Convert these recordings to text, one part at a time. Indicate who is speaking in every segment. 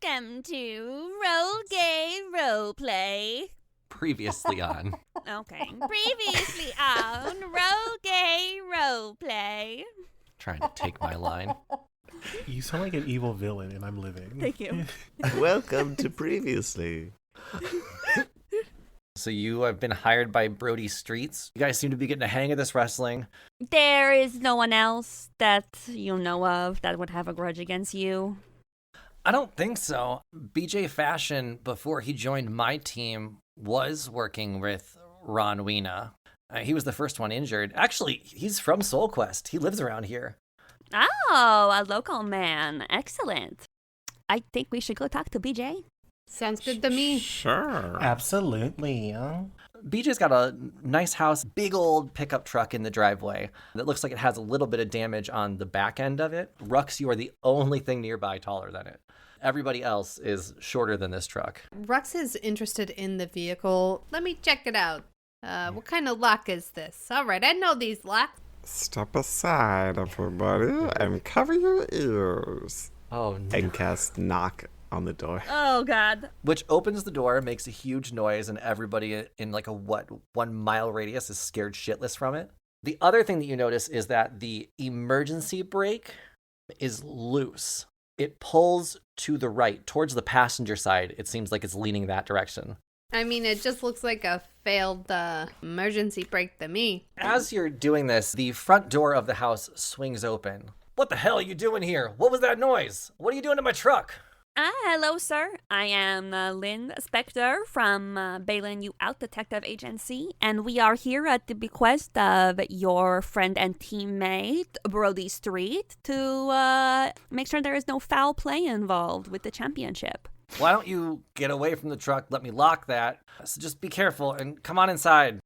Speaker 1: Welcome to Roll Gay Roleplay.
Speaker 2: Previously on.
Speaker 1: Okay. Previously on Roll Gay Roleplay.
Speaker 2: Trying to take my line.
Speaker 3: You sound like an evil villain, and I'm living.
Speaker 1: Thank you.
Speaker 4: Welcome to Previously.
Speaker 2: So you have been hired by Brody Streets. You guys seem to be getting a hang of this wrestling.
Speaker 1: There is no one else that you know of that would have a grudge against you.
Speaker 2: I don't think so. BJ Fashion, before he joined my team, was working with Ron Weena. He was the first one injured. Actually, he's from Soul Quest. He lives around here.
Speaker 1: Oh, a local man. Excellent. I think we should go talk to BJ.
Speaker 5: Sounds good to me.
Speaker 4: Sure.
Speaker 3: Absolutely.
Speaker 2: BJ's got a nice house, big old pickup truck in the driveway that looks like it has a little bit of damage on the back end of it. Rux, you are the only thing nearby taller than it. Everybody else is shorter than this truck.
Speaker 5: Rux is interested in the vehicle. Let me check it out. What kind of lock is this? All right, I know these locks.
Speaker 4: Step aside, everybody, and cover your ears.
Speaker 2: Oh, no.
Speaker 4: And cast knock on the door.
Speaker 1: Oh, God.
Speaker 2: Which opens the door, makes a huge noise, and everybody in like a 1 mile radius is scared shitless from it. The other thing that you notice is that the emergency brake is loose. It pulls to the right, towards the passenger side. It seems like it's leaning that direction.
Speaker 5: I mean, it just looks like a failed emergency brake to me.
Speaker 2: As you're doing this, the front door of the house swings open. What the hell are you doing here? What was that noise? What are you doing to my truck?
Speaker 1: Hello, sir. I am Lynn Spector from Bae-Lin You Out Detective Agency, and we are here at the bequest of your friend and teammate, Brody Street, to make sure there is no foul play involved with the championship.
Speaker 2: Why don't you get away from the truck, let me lock that, so just be careful and come on inside.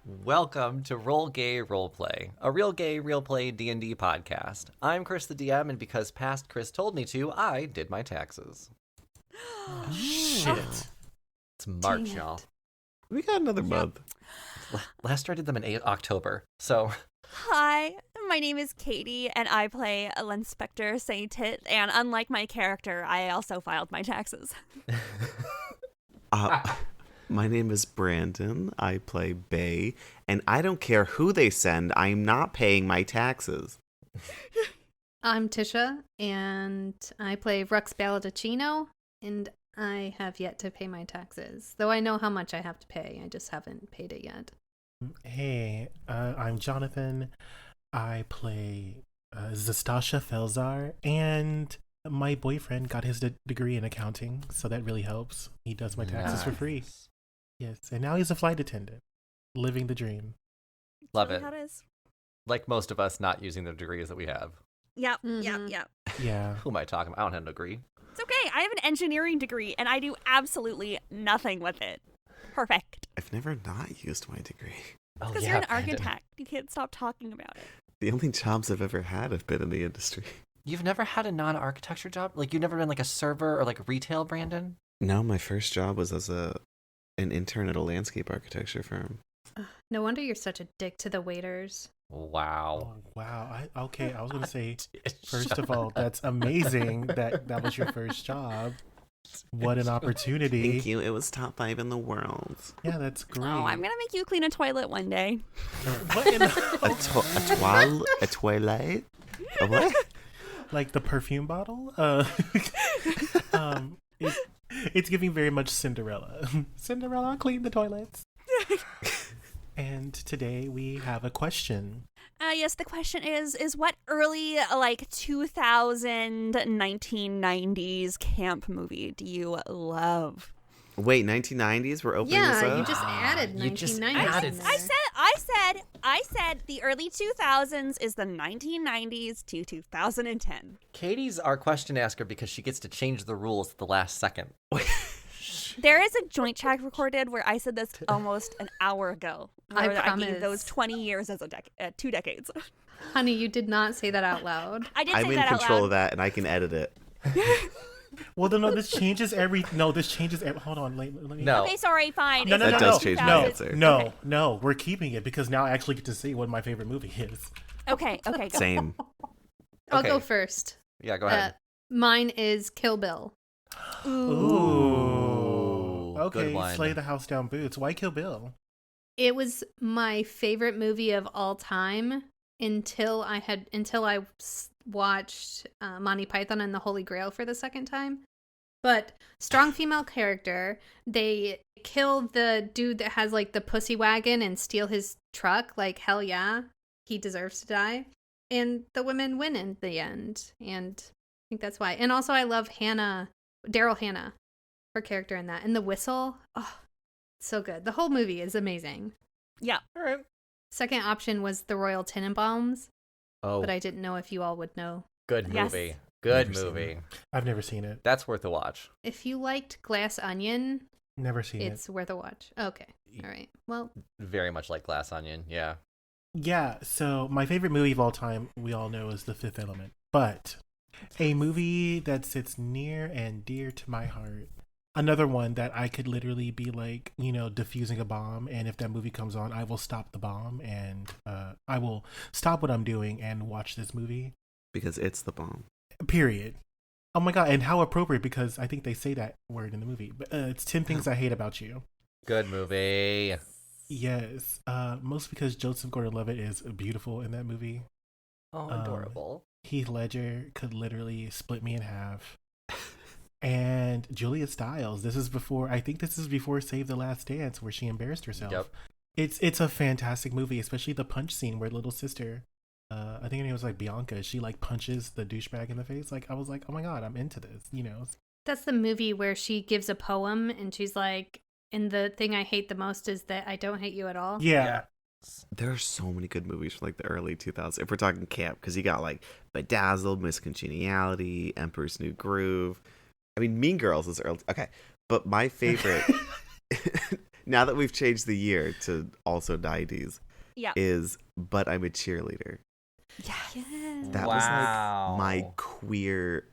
Speaker 2: Welcome to Roll Gay Roleplay, a real gay, real play D&D podcast. I'm Chris the DM, and because past Chris told me to, I did my taxes.
Speaker 3: Shit.
Speaker 2: It's March, y'all.
Speaker 4: We got another month.
Speaker 2: Last year I did them in October, so...
Speaker 1: Hi, my name is Katie, and I play Inspector Saint Tit, and unlike my character, I also filed my taxes.
Speaker 4: My name is Brandon. I play Bae, and I don't care who they send. I'm not paying my taxes.
Speaker 5: I'm Tisha, and I play Rux Balladacino, and I have yet to pay my taxes. Though I know how much I have to pay, I just haven't paid it yet.
Speaker 3: Hey, I'm Jonathan. I play Zastasha Felzar, and my boyfriend got his degree in accounting, so that really helps. He does my taxes for free. Yes, and now he's a flight attendant, living the dream.
Speaker 2: Love it.
Speaker 1: How it is.
Speaker 2: Like most of us not using the degrees that we have.
Speaker 1: Yep,
Speaker 5: Mhm.
Speaker 1: yep.
Speaker 3: Yeah.
Speaker 2: Who am I talking about? I don't have a degree.
Speaker 1: It's okay. I have an engineering degree, and I do absolutely nothing with it. Perfect.
Speaker 4: I've never not used my degree.
Speaker 2: Oh,
Speaker 1: Because
Speaker 2: yeah,
Speaker 1: you're an
Speaker 2: Brandon.
Speaker 1: architect. You can't stop talking about it.
Speaker 4: The only jobs I've ever had have been in the industry.
Speaker 2: You've never had a non-architecture job? Like, you've never been like a server or like retail, Brandon?
Speaker 4: No, my first job was as an intern at a landscape architecture firm.
Speaker 5: No wonder you're such a dick to the waiters.
Speaker 2: Wow.
Speaker 3: Oh, wow. I was going to say, first of all, that's amazing that was your first job. What an opportunity.
Speaker 4: Thank you. It was top 5 in the world.
Speaker 3: Yeah, that's great.
Speaker 1: Oh, I'm going to make you clean a toilet one day.
Speaker 3: What in
Speaker 4: A toilet? A what?
Speaker 3: Like the perfume bottle? It's giving very much Cinderella. Cinderella, clean the toilets. And today we have a question.
Speaker 1: Yes, the question is what early, 2000, 1990s camp movie do you love?
Speaker 4: Wait, 1990s? We're opening this
Speaker 5: Yeah,
Speaker 4: up?
Speaker 5: you just added 1990s.
Speaker 2: You just added-
Speaker 5: in there.
Speaker 1: I said said the early 2000s is the 1990s to 2010.
Speaker 2: Katie's our question asker because she gets to change the rules at the last second.
Speaker 1: There is a joint track recorded where I said this almost an hour ago.
Speaker 5: I
Speaker 1: Where
Speaker 5: promise.
Speaker 1: gave those 20 years as 2 decades.
Speaker 5: Honey, you did not say that out loud.
Speaker 1: I did
Speaker 4: I'm
Speaker 1: say
Speaker 4: in
Speaker 1: that out
Speaker 4: control
Speaker 1: loud.
Speaker 4: of that, and I can edit it.
Speaker 3: Well, no, this changes every. No, this changes. Hold on, let me.
Speaker 2: No.
Speaker 1: Okay, sorry, fine.
Speaker 3: No, no,
Speaker 1: It's
Speaker 3: no,
Speaker 4: That
Speaker 3: no,
Speaker 4: does change my
Speaker 3: no,
Speaker 4: answer.
Speaker 3: no,
Speaker 1: Okay.
Speaker 3: no. We're keeping it because now I actually get to see what my favorite movie is.
Speaker 1: Okay, go.
Speaker 4: Same.
Speaker 5: I'll
Speaker 2: Okay.
Speaker 5: go first.
Speaker 2: Yeah, go ahead.
Speaker 5: Mine is Kill Bill.
Speaker 3: Ooh. Okay,
Speaker 2: good one.
Speaker 3: slay the house down boots. Why Kill Bill?
Speaker 5: It was my favorite movie of all time until I watched Monty Python and the Holy Grail for the second time. But strong female character. They kill the dude that has like the pussy wagon and steal his truck. Like, hell yeah, he deserves to die. And the women win in the end. And I think that's why. And also, I love Daryl Hannah, her character in that. And the whistle. Oh, so good. The whole movie is amazing.
Speaker 1: Yeah.
Speaker 2: All right.
Speaker 5: Second option was the Royal Tenenbaums,
Speaker 2: Oh,
Speaker 5: but I didn't know if you all would know.
Speaker 2: good
Speaker 1: Yes.
Speaker 2: movie. Good
Speaker 3: Never seen
Speaker 2: movie.
Speaker 3: it. I've never seen it.
Speaker 2: That's worth a watch.
Speaker 5: If you liked Glass Onion,
Speaker 3: Never seen
Speaker 5: it's worth a watch. Okay. All right. Well,
Speaker 2: Very much like Glass Onion. Yeah.
Speaker 3: it. Yeah, so my favorite movie of all time, we all know, is The Fifth Element. But a movie that sits near and dear to my heart. Another one that I could literally be like, defusing a bomb. And if that movie comes on, I will stop the bomb and I will stop what I'm doing and watch this movie.
Speaker 4: Because it's the bomb.
Speaker 3: Period. Oh my God. And how appropriate, because I think they say that word in the movie. But it's 10 Things I Hate About You.
Speaker 2: Good movie.
Speaker 3: Yes. Mostly because Joseph Gordon-Levitt is beautiful in that movie.
Speaker 2: Oh, adorable.
Speaker 3: Heath Ledger could literally split me in half. And Julia Stiles. I think this is before Save the Last Dance, where she embarrassed herself.
Speaker 2: Yep.
Speaker 3: It's a fantastic movie, especially the punch scene where little sister, I think her name was like Bianca, she like punches the douchebag in the face. Like, I was like, oh my God, I'm into this,
Speaker 5: that's the movie where she gives a poem and she's like, and the thing I hate the most is that I don't hate you at all.
Speaker 3: Yeah.
Speaker 4: There are so many good movies from like the early 2000s. If we're talking camp, because you got like Bedazzled, Miss Congeniality, Emperor's New Groove. I mean, Mean Girls is early. Okay, but my favorite, now that we've changed the year to also 90s,
Speaker 1: Yeah.
Speaker 4: is But I'm a Cheerleader.
Speaker 1: Yes.
Speaker 4: That was like my queer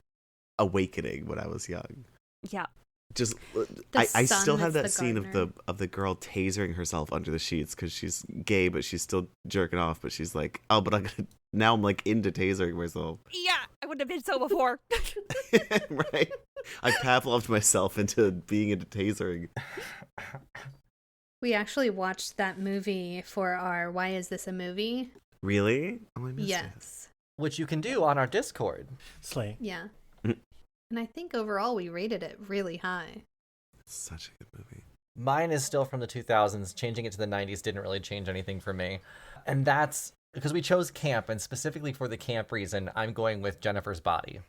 Speaker 4: awakening when I was young.
Speaker 1: Yeah.
Speaker 4: Just
Speaker 5: The
Speaker 4: I
Speaker 5: son
Speaker 4: still have
Speaker 5: that's
Speaker 4: that
Speaker 5: the
Speaker 4: scene
Speaker 5: gardener.
Speaker 4: of the girl tasering herself under the sheets because she's gay, but she's still jerking off. But she's like, oh, but now I'm like into tasering myself.
Speaker 1: Yeah. I wouldn't have been so before.
Speaker 4: Right? I Pavloved myself into being into tasering.
Speaker 5: We actually watched that movie for our Why Is This a Movie?
Speaker 4: Really? Oh, I missed it.
Speaker 5: Yes.
Speaker 2: Which you can do on our Discord.
Speaker 3: Slay.
Speaker 5: Yeah.
Speaker 4: Mm.
Speaker 5: And I think overall we rated it really high.
Speaker 4: It's such a good movie.
Speaker 2: Mine is still from the 2000s. Changing it to the 90s didn't really change anything for me. And that's because we chose camp, and specifically for the camp reason, I'm going with Jennifer's Body.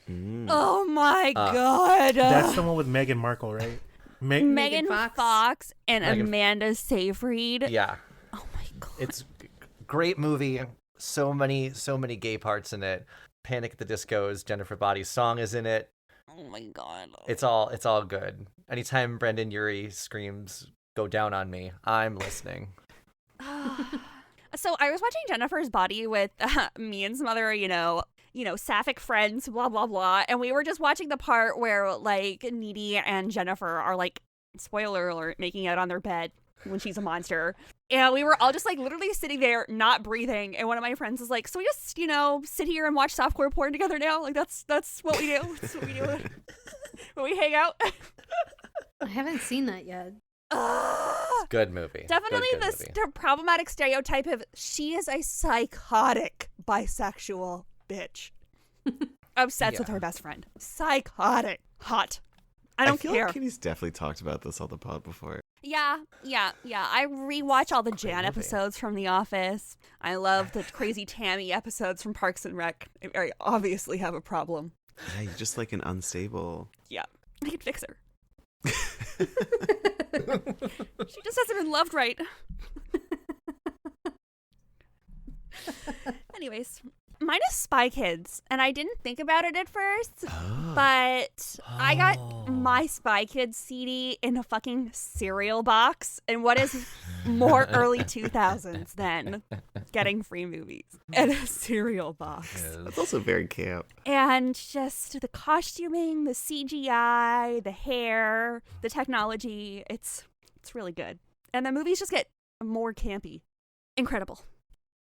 Speaker 4: Mm.
Speaker 1: Oh my
Speaker 2: Uh,
Speaker 1: God.
Speaker 3: That's the one with Meghan Markle, right?
Speaker 1: Megan
Speaker 5: Megan
Speaker 1: Fox.
Speaker 5: Fox.
Speaker 1: And
Speaker 2: Megan-
Speaker 1: Amanda Seyfried.
Speaker 2: Yeah.
Speaker 1: Oh my God.
Speaker 2: It's great movie. So many gay parts in it. Panic at the Disco's Jennifer Body's song is in it.
Speaker 1: Oh my God.
Speaker 2: It's all good. Anytime Brendan Urie screams "Go down on me," I'm listening.
Speaker 1: So I was watching Jennifer's Body with me and some other, sapphic friends, blah, blah, blah. And we were just watching the part where, like, Needy and Jennifer are, like, spoiler alert, making out on their bed when she's a monster. And we were all just, like, literally sitting there, not breathing. And one of my friends was like, so we just, sit here and watch softcore porn together now? Like, that's what we do. That's what we do when we hang out.
Speaker 5: I haven't seen that yet.
Speaker 2: Good movie.
Speaker 1: Definitely
Speaker 2: Good
Speaker 1: this
Speaker 2: movie.
Speaker 1: problematic stereotype of she is a psychotic bisexual bitch. Obsessed with
Speaker 2: Yeah.
Speaker 1: her best friend. Psychotic. Hot. I don't
Speaker 4: feel
Speaker 1: care.
Speaker 4: like Kitty's definitely talked about this on the pod before.
Speaker 1: Yeah. I rewatch all the Jan
Speaker 2: movie.
Speaker 1: episodes from The Office. I love the crazy Tammy episodes from Parks and Rec. I obviously have a problem.
Speaker 4: Yeah, you're just like an unstable.
Speaker 1: Yeah. I can fix her. She just hasn't been loved right. Anyways, mine is Spy Kids, and I didn't think about it at first,
Speaker 4: Oh.
Speaker 1: but I got my Spy Kids CD in a fucking cereal box, and what is more early 2000s than getting free movies in a cereal box?
Speaker 4: That's also very camp.
Speaker 1: And just the costuming, the CGI, the hair, the technology, it's really good. And the movies just get more campy. Incredible.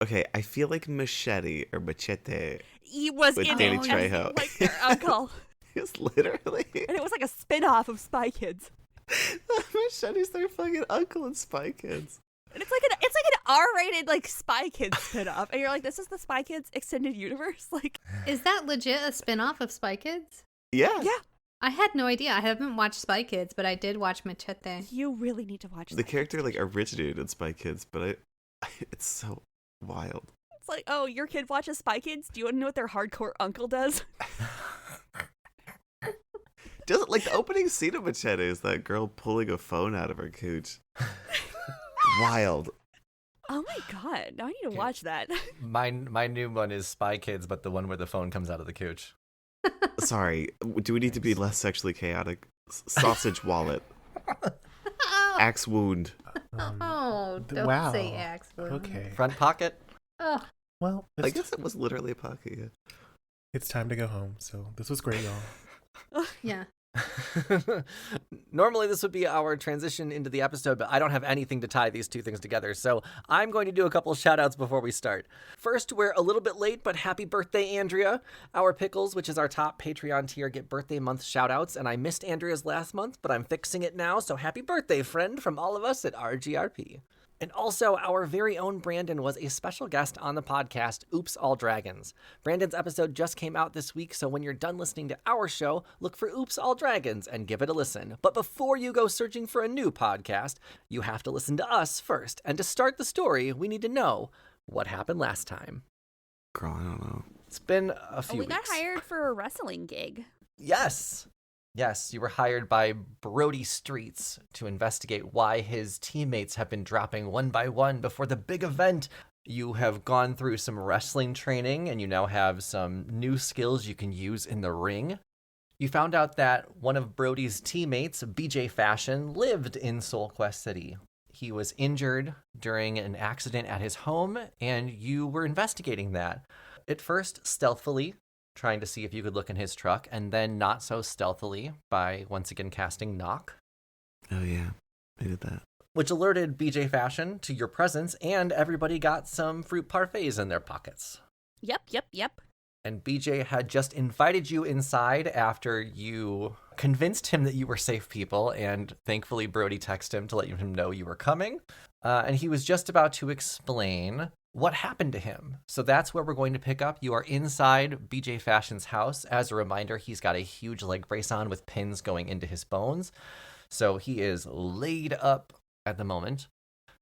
Speaker 4: Okay, I feel like Machete or Machete
Speaker 1: He was
Speaker 4: with
Speaker 1: in
Speaker 4: Danny
Speaker 1: it
Speaker 4: Trejo.
Speaker 1: as, like their uncle.
Speaker 4: is literally
Speaker 1: And it was like a spin-off of Spy Kids.
Speaker 4: Machete's their fucking uncle in Spy Kids.
Speaker 1: And it's like an R-rated like Spy Kids spin-off. And you're like, this is the Spy Kids extended universe? Like,
Speaker 5: Is that legit a spin-off of Spy Kids?
Speaker 4: Yeah.
Speaker 1: yeah,
Speaker 5: I had no idea. I haven't watched Spy Kids, but I did watch Machete.
Speaker 1: you really need to watch
Speaker 4: The
Speaker 1: that.
Speaker 4: character like originated in Spy Kids, but it's so wild.
Speaker 1: It's like, oh, your kid watches Spy Kids? Do you want to know what their hardcore uncle does?
Speaker 4: Doesn't like the opening scene of Machete is that girl pulling a phone out of her cooch. Wild.
Speaker 1: Oh my god, now I need to watch that.
Speaker 2: My new one is Spy Kids, but the one where the phone comes out of the cooch.
Speaker 4: Sorry, do we need to be less sexually chaotic? Sausage wallet.
Speaker 5: Oh,
Speaker 4: Axe wound.
Speaker 5: don't
Speaker 3: wow.
Speaker 5: say axe. wound.
Speaker 3: Okay.
Speaker 2: Front pocket.
Speaker 5: Oh,
Speaker 3: Well,
Speaker 4: I
Speaker 3: it's,
Speaker 4: guess it was literally a pocket. Yeah.
Speaker 3: it's time to go home. So this was great, y'all.
Speaker 5: yeah.
Speaker 2: Normally, this would be our transition into the episode, but I don't have anything to tie these two things together, so I'm going to do a couple of shout outs before we start. First, we're a little bit late, but happy birthday, Andrea. Our Pickles, which is our top Patreon tier, get birthday month shout outs, and I missed Andrea's last month, but I'm fixing it now, so happy birthday, friend, from all of us at RGRP. And also, our very own Brandon was a special guest on the podcast, Oops All Dragons. Brandon's episode just came out this week, so when you're done listening to our show, look for Oops All Dragons and give it a listen. But before you go searching for a new podcast, you have to listen to us first. And to start the story, we need to know what happened last time.
Speaker 4: Girl, I don't know.
Speaker 2: It's been a
Speaker 1: Oh,
Speaker 2: few
Speaker 1: we got
Speaker 2: weeks.
Speaker 1: hired for a wrestling gig.
Speaker 2: Yes. Yes, you were hired by Brody Streets to investigate why his teammates have been dropping one by one before the big event. You have gone through some wrestling training and you now have some new skills you can use in the ring. You found out that one of Brody's teammates, BJ Fashion, lived in Soul Quest City. He was injured during an accident at his home, and you were investigating that. At first, stealthily, trying to see if you could look in his truck, and then not so stealthily by once again casting Knock,
Speaker 4: Oh yeah, I did that.
Speaker 2: which alerted BJ Fashion to your presence, and everybody got some fruit parfaits in their pockets.
Speaker 1: Yep.
Speaker 2: And BJ had just invited you inside after you convinced him that you were safe people, and thankfully Brody texted him to let him know you were coming. And he was just about to explain what happened to him. So that's where we're going to pick up. You are inside BJ Fashion's house. As a reminder, he's got a huge leg brace on with pins going into his bones. So he is laid up at the moment.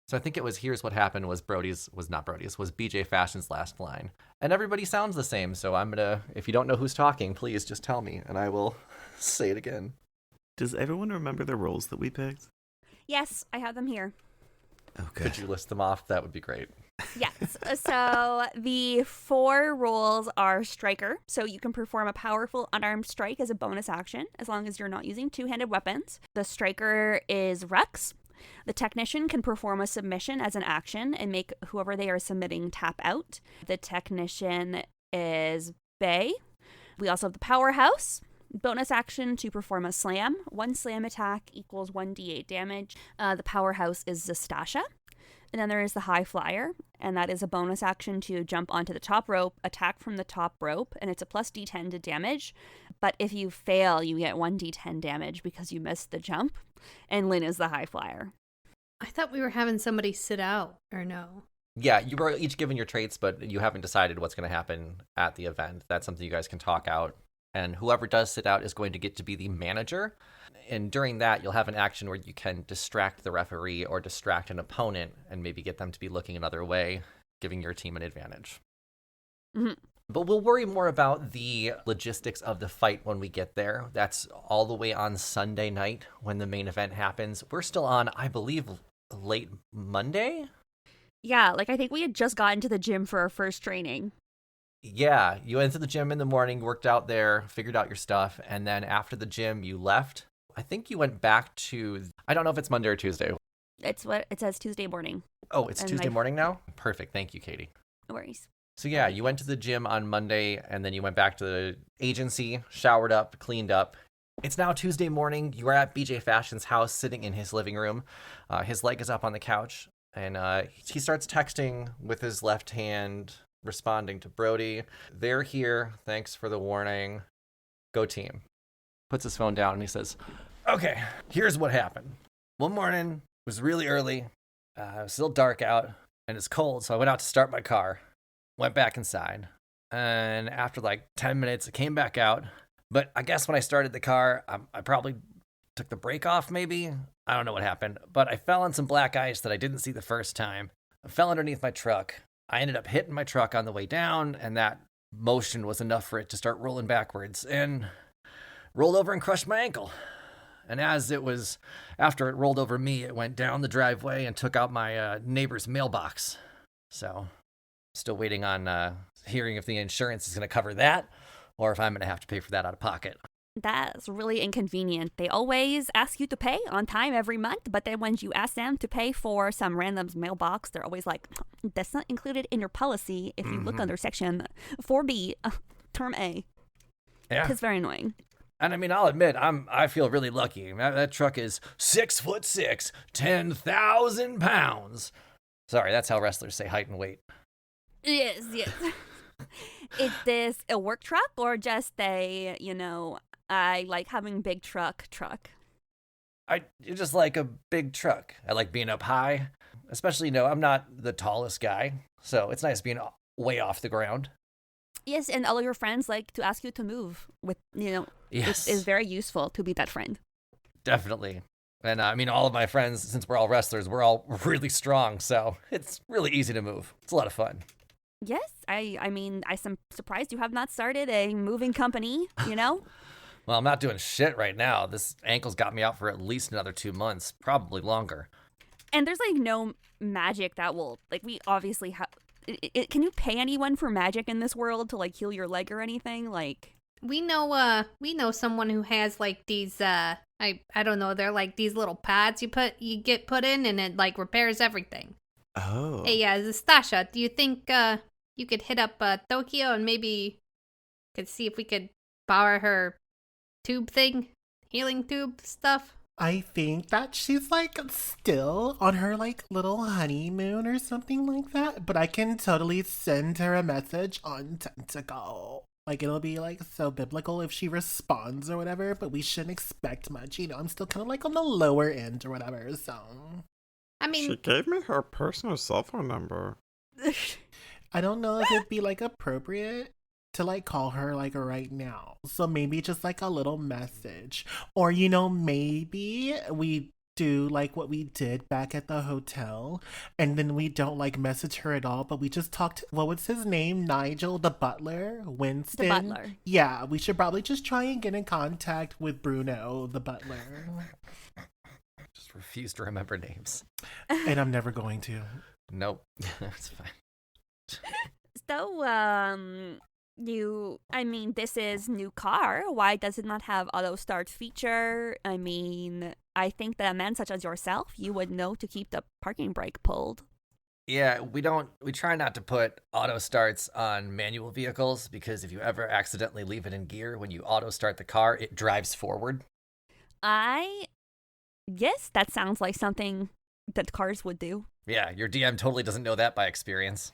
Speaker 2: So I think it was here's what happened was BJ Fashion's last line. And everybody sounds the same. So I'm going to, if you don't know who's talking, please just tell me and I will say it again.
Speaker 4: Does everyone remember the roles that we picked?
Speaker 1: Yes, I have them here.
Speaker 4: Okay.
Speaker 2: Could you list them off? That would be great.
Speaker 1: Yes. So the 4 roles are striker. So you can perform a powerful unarmed strike as a bonus action, as long as you're not using two-handed weapons. The striker is Rex. The technician can perform a submission as an action and make whoever they are submitting tap out. The technician is Bae. We also have the powerhouse. Bonus action to perform a slam. 1 slam attack equals 1d8 damage. The powerhouse is Zastasha. And then there is the high flyer, and that is a bonus action to jump onto the top rope, attack from the top rope, and it's a plus d10 to damage. But if you fail, you get 1d10 damage because you missed the jump. And Lynn is the high flyer.
Speaker 5: I thought we were having somebody sit out, or no?
Speaker 2: Yeah, you were each given your traits, but you haven't decided what's going to happen at the event. That's something you guys can talk out. And whoever does sit out is going to get to be the manager. And during that, you'll have an action where you can distract the referee or distract an opponent and maybe get them to be looking another way, giving your team an advantage.
Speaker 1: Mm-hmm.
Speaker 2: But we'll worry more about the logistics of the fight when we get there. That's all the way on Sunday night when the main event happens. We're still on, I believe, late Monday?
Speaker 1: Yeah, like I think we had just gotten to the gym for our first training.
Speaker 2: Yeah, you went to the gym in the morning, worked out there, figured out your stuff, and then after the gym, you left. I think you went back to, I don't know if it's Monday or Tuesday.
Speaker 1: It's what it says Tuesday morning.
Speaker 2: Oh, it's
Speaker 1: And
Speaker 2: Tuesday morning now? Perfect. Thank you, Katie.
Speaker 1: No worries.
Speaker 2: So yeah, you went to the gym on Monday, and then you went back to the agency, showered up, cleaned up. It's now Tuesday morning. You are at BJ Fashion's house, sitting in his living room. His leg is up on the couch, and he starts texting with his left hand, responding to Brody. They're here. Thanks for the warning. Go team. Puts his phone down and he says, okay, here's what happened. One morning, it was really early. It was still dark out and it's cold. So I went out to start my car, went back inside. And after like 10 minutes, I came back out. But I guess when I started the car, I probably took the brake off maybe. I don't know what happened, but I fell on some black ice that I didn't see the first time. I fell underneath my truck. I ended up hitting my truck on the way down, and that motion was enough for it to start rolling backwards and rolled over and crushed my ankle. And after it rolled over me, it went down the driveway and took out my neighbor's mailbox. So, still waiting on hearing if the insurance is going to cover that or if I'm going to have to pay for that out of pocket.
Speaker 1: That's really inconvenient. They always ask you to pay on time every month, but then when you ask them to pay for some random's mailbox, they're always like, that's not included in your policy if you look under section 4B, term A.
Speaker 2: Yeah.
Speaker 1: It's very annoying.
Speaker 2: And I mean, I'll admit, I feel really lucky. That truck is 6'6", 10,000 pounds. Sorry, that's how wrestlers say height and weight.
Speaker 1: Yes. Is this a work truck or just a, I like having big truck?
Speaker 2: I just like a big truck. I like being up high, especially, I'm not the tallest guy, so it's nice being way off the ground.
Speaker 1: Yes, and all of your friends like to ask you to move with,
Speaker 2: Yes.
Speaker 1: It is very useful to be that friend.
Speaker 2: Definitely. And I mean, all of my friends, since we're all wrestlers, we're all really strong, so it's really easy to move. It's a lot of fun.
Speaker 1: Yes, I mean, I'm surprised you have not started a moving company,
Speaker 2: Well, I'm not doing shit right now. This ankle's got me out for at least another 2 months, probably longer.
Speaker 1: And there's like no magic that will, like, we obviously have. Can you pay anyone for magic in this world to like heal your leg or anything? Like,
Speaker 5: We know someone who has like these I don't know, they're like these little pads you get put in and it like repairs everything.
Speaker 4: Oh.
Speaker 5: Hey, Zastasha, do you think you could hit up Tokyo and maybe could see if we could borrow her tube thing, healing tube stuff?
Speaker 3: I think that she's like still on her like little honeymoon or something like that, but I can totally send her a message on Tentacle. Like it'll be like so biblical if she responds or whatever, but we shouldn't expect much. I'm still kind of like on the lower end or whatever, so.
Speaker 5: I mean,
Speaker 4: She gave me her personal cell phone number.
Speaker 3: I don't know if it'd be like appropriate to like call her like right now. So maybe just like a little message. Or maybe we do like what we did back at the hotel and then we don't like message her at all, but we just talked, what was his name? Nigel, the butler, Winston.
Speaker 1: the butler.
Speaker 3: Yeah, we should probably just try and get in contact with Bruno, the butler.
Speaker 2: Just refuse to remember names.
Speaker 3: And I'm never going to.
Speaker 2: Nope. It's fine.
Speaker 1: So, this is new car. Why does it not have auto start feature? I mean, I think that a man such as yourself, you would know to keep the parking brake pulled.
Speaker 2: Yeah, we try not to put auto starts on manual vehicles because if you ever accidentally leave it in gear, when you auto start the car, it drives forward.
Speaker 1: Yes, that sounds like something that cars would do.
Speaker 2: Yeah, your DM totally doesn't know that by experience.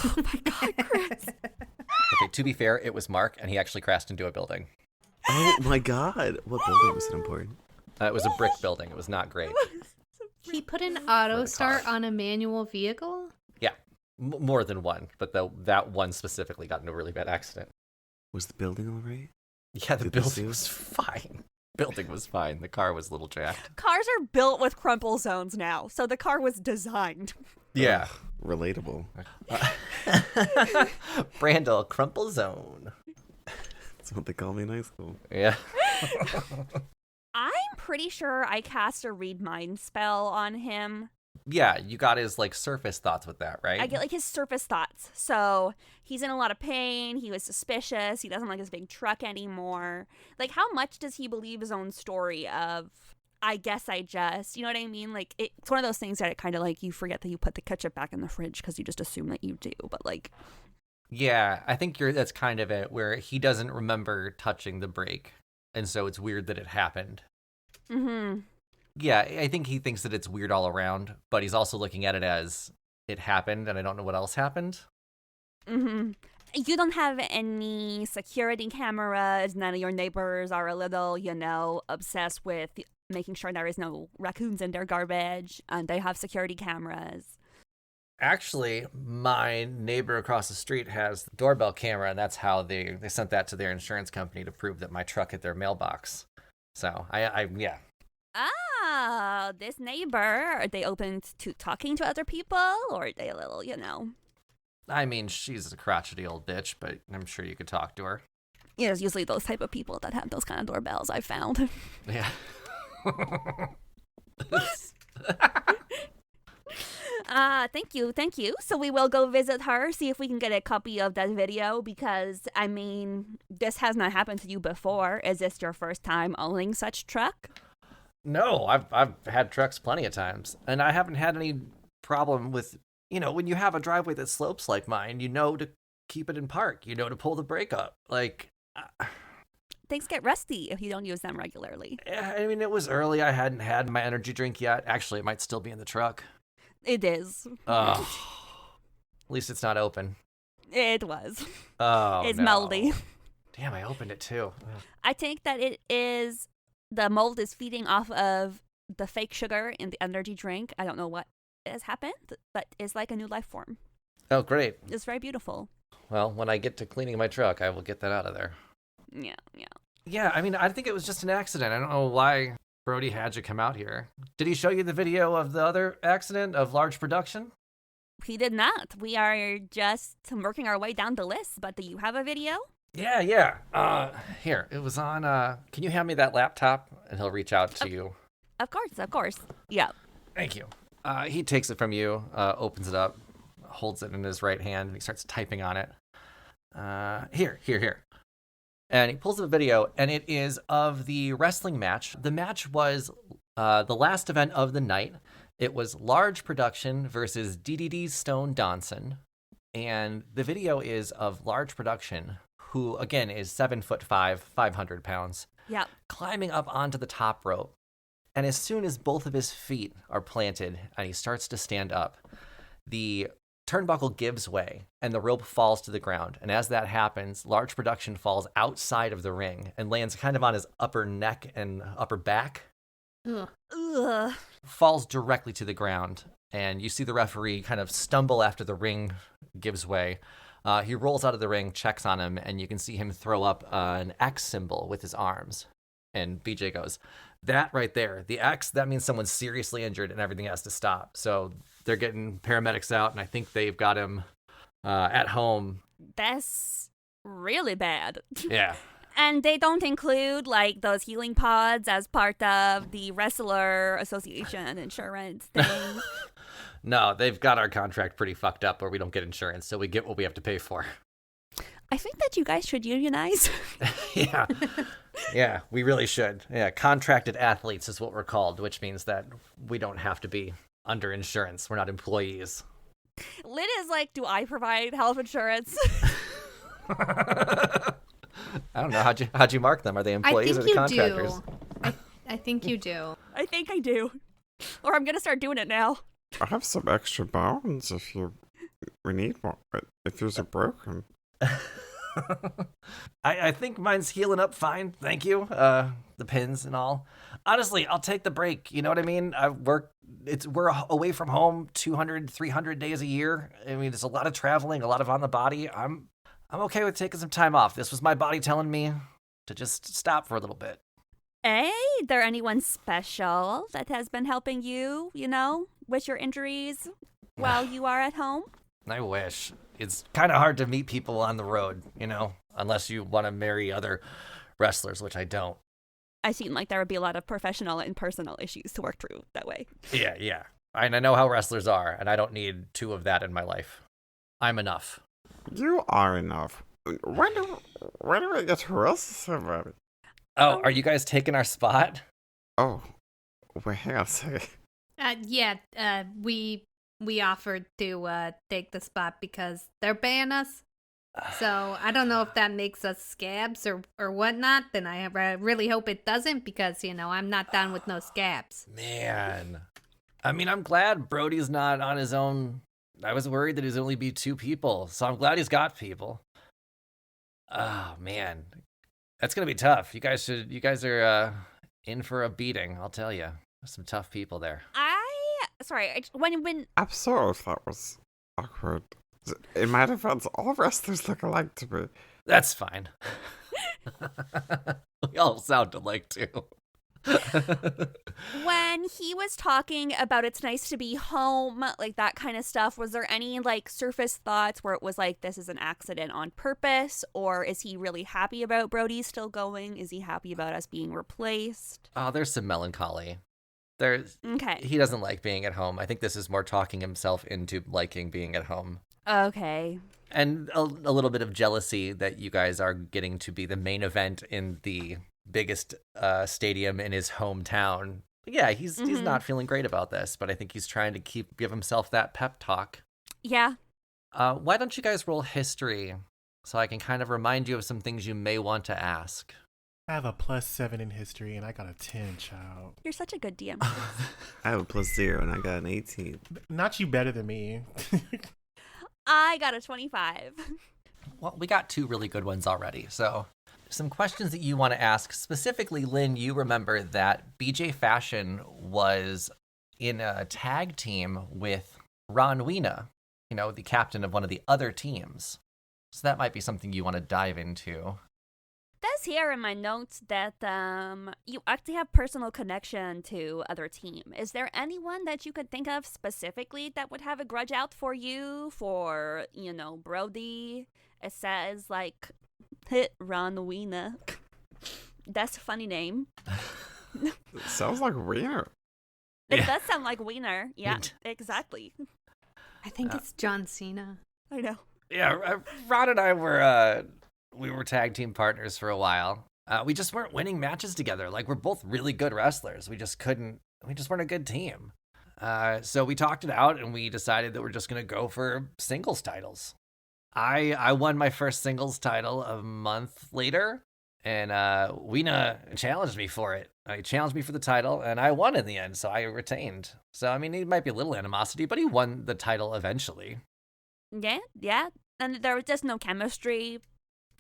Speaker 1: Oh my god, Chris.
Speaker 2: Okay, to be fair, it was Mark, and he actually crashed into a building.
Speaker 4: Oh my god. What building was it important?
Speaker 2: It was a brick building. It was not great.
Speaker 5: he put an auto
Speaker 2: car.
Speaker 5: start on a manual vehicle?
Speaker 2: Yeah, more than one, but that one specifically got into a really bad accident.
Speaker 4: Was the building all right?
Speaker 2: Yeah, the
Speaker 4: Did they
Speaker 2: building
Speaker 4: sue?
Speaker 2: was fine. Building was fine. The car was a little jacked.
Speaker 1: Cars are built with crumple zones now, so the car was designed.
Speaker 2: Yeah.
Speaker 4: Ugh, relatable.
Speaker 2: Brandel, crumple zone.
Speaker 4: That's what they call me in high school.
Speaker 2: Yeah.
Speaker 1: I'm pretty sure I cast a read mind spell on him.
Speaker 2: Yeah, you got his like surface thoughts with that, right?
Speaker 1: I get like his surface thoughts. So he's in a lot of pain. He was suspicious. He doesn't like his big truck anymore. Like, how much does he believe his own story of, I guess I just, you know what I mean? Like, it's one of those things that it kind of like you forget that you put the ketchup back in the fridge because you just assume that you do. But like,
Speaker 2: Yeah, I think that's kind of it, where he doesn't remember touching the brake. And so it's weird that it happened.
Speaker 1: mm-hmm.
Speaker 2: Yeah, I think he thinks that it's weird all around, but he's also looking at it as it happened and I don't know what else happened.
Speaker 1: Mm-hmm. You don't have any security cameras. None of your neighbors are a little, obsessed with making sure there is no raccoons in their garbage. And they have security cameras.
Speaker 2: Actually, my neighbor across the street has the doorbell camera, and that's how they sent that to their insurance company to prove that my truck hit their mailbox. So, yeah.
Speaker 1: Ah, this neighbor, are they open to talking to other people? Or are they a little,
Speaker 2: I mean, she's a crotchety old bitch, but I'm sure you could talk to her.
Speaker 1: Yeah, it's usually those type of people that have those kind of doorbells, I've found.
Speaker 2: Yeah.
Speaker 1: Thank you. So we will go visit her, see if we can get a copy of that video, because, I mean, this has not happened to you before. Is this your first time owning such truck?
Speaker 2: No, I've had trucks plenty of times, and I haven't had any problem with, when you have a driveway that slopes like mine, to keep it in park, to pull the brake up. Like,
Speaker 1: Things get rusty if you don't use them regularly.
Speaker 2: I mean, it was early. I hadn't had my energy drink yet. Actually, it might still be in the truck.
Speaker 1: It is.
Speaker 2: Oh, at least it's not open.
Speaker 1: It was.
Speaker 2: Oh,
Speaker 1: It's
Speaker 2: no.
Speaker 1: moldy.
Speaker 2: Damn, I opened it too. Ugh.
Speaker 1: I think that the mold is feeding off of the fake sugar in the energy drink. I don't know what has happened, but it's like a new life form.
Speaker 2: Oh, great.
Speaker 1: It's very beautiful.
Speaker 2: Well, when I get to cleaning my truck, I will get that out of there.
Speaker 1: Yeah.
Speaker 2: Yeah, I mean, I think it was just an accident. I don't know why Brody had you come out here. Did he show you the video of the other accident of large production?
Speaker 1: He did not. We are just working our way down the list, but do you have a video?
Speaker 2: Yeah. Here, it was on, can you hand me that laptop? And he'll reach out to you.
Speaker 1: Of course. Yeah.
Speaker 2: Thank you. He takes it from you, opens it up, holds it in his right hand, and he starts typing on it. Here. And he pulls up a video, and it is of the wrestling match. The match was the last event of the night. It was Large Production versus DDD Stone Donson. And the video is of Large Production, who, again, is 7'5", 500 pounds,
Speaker 1: Yeah.
Speaker 2: climbing up onto the top rope. And as soon as both of his feet are planted and he starts to stand up, the turnbuckle gives way and the rope falls to the ground. And as that happens, Large Production falls outside of the ring and lands kind of on his upper neck and upper back.
Speaker 1: Ugh.
Speaker 2: Falls directly to the ground. And you see the referee kind of stumble after the ring gives way. He rolls out of the ring, checks on him, and you can see him throw up an X symbol with his arms. And BJ goes, that right there, the X, that means someone's seriously injured and everything has to stop. So they're getting paramedics out, and I think they've got him at home.
Speaker 1: That's really bad.
Speaker 2: Yeah.
Speaker 1: And they don't include, like, those healing pods as part of the Wrestler Association insurance thing.
Speaker 2: No, they've got our contract pretty fucked up where we don't get insurance, so we get what we have to pay for.
Speaker 1: I think that you guys should unionize.
Speaker 2: Yeah. Yeah, we really should. Yeah, contracted athletes is what we're called, which means that we don't have to be under insurance. We're not employees.
Speaker 1: Lynn is like, do I provide health insurance?
Speaker 2: I don't know. How'd you mark them? Are they employees or the contractors?
Speaker 5: I think you do.
Speaker 1: I think I do. Or I'm going to start doing it now.
Speaker 4: I have some extra bones we need one, if yours are broken.
Speaker 2: I think mine's healing up fine, thank you. The pins and all. Honestly, I'll take the break. You know what I mean? We're away from home 200, 300 days a year. I mean, it's a lot of traveling, a lot of on the body. I'm okay with taking some time off. This was my body telling me to just stop for a little bit.
Speaker 1: Hey, there anyone special that has been helping you, with your injuries while you are at home?
Speaker 2: I wish. It's kind of hard to meet people on the road, unless you want to marry other wrestlers, which I don't.
Speaker 1: I seem like there would be a lot of professional and personal issues to work through that way.
Speaker 2: Yeah. I know how wrestlers are, and I don't need 2 of that in my life. I'm enough.
Speaker 4: You are enough. When do we get to wrestle somebody?
Speaker 2: Oh, are you guys taking our spot?
Speaker 4: Oh, wait, hang on a second.
Speaker 5: We offered to take the spot because they're paying us. So I don't know if that makes us scabs or whatnot. Then I really hope it doesn't because, I'm not down with no scabs.
Speaker 2: Man. I mean, I'm glad Brody's not on his own. I was worried that he'd only be 2 people, so I'm glad he's got people. Oh, man. That's going to be tough. You guys are in for a beating, I'll tell you. There's some tough people there.
Speaker 5: When
Speaker 4: I'm sorry if that was awkward. In my defense, all wrestlers look alike to me.
Speaker 2: That's fine. We all sound alike, too.
Speaker 1: When he was talking about it's nice to be home, like that kind of stuff, was there any like surface thoughts where it was like this is an accident on purpose, or is he really happy about Brody still going? Is he happy about us being replaced?
Speaker 2: Oh, there's some melancholy.
Speaker 1: Okay.
Speaker 2: He doesn't like being at home. I think this is more talking himself into liking being at home.
Speaker 1: Okay.
Speaker 2: And a little bit of jealousy that you guys are getting to be the main event in the biggest stadium in his hometown. Yeah, he's not feeling great about this, but I think he's trying to give himself that pep talk.
Speaker 1: Yeah.
Speaker 2: Why don't you guys roll history so I can kind of remind you of some things you may want to ask?
Speaker 3: I have a +7 in history, and I got a 10, child.
Speaker 1: You're such a good DM.
Speaker 4: I have a +0 and I got an 18.
Speaker 3: Not you better than me.
Speaker 1: I got a 25.
Speaker 2: Well, we got 2 really good ones already, so some questions that you want to ask. Specifically, Lynn, you remember that BJ Fashion was in a tag team with Ron Weena, the captain of one of the other teams. So that might be something you want to dive into.
Speaker 1: It says here in my notes that you actually have personal connection to other team. Is there anyone that you could think of specifically that would have a grudge out for you, for, Brody? It says, like, Ron Weena. That's a funny name.
Speaker 4: Sounds like Wiener.
Speaker 1: It does sound like Wiener. Yeah, exactly.
Speaker 5: I think it's John Cena.
Speaker 1: I know.
Speaker 2: Yeah, Ron and I were we were tag team partners for a while. We just weren't winning matches together. Like, we're both really good wrestlers. We just weren't a good team. So we talked it out and we decided that we're just going to go for singles titles. I won my first singles title a month later, and Weena challenged me for it. He challenged me for the title, and I won in the end, so I retained. So, I mean, he might be a little animosity, but he won the title eventually.
Speaker 1: Yeah. And there was just no chemistry.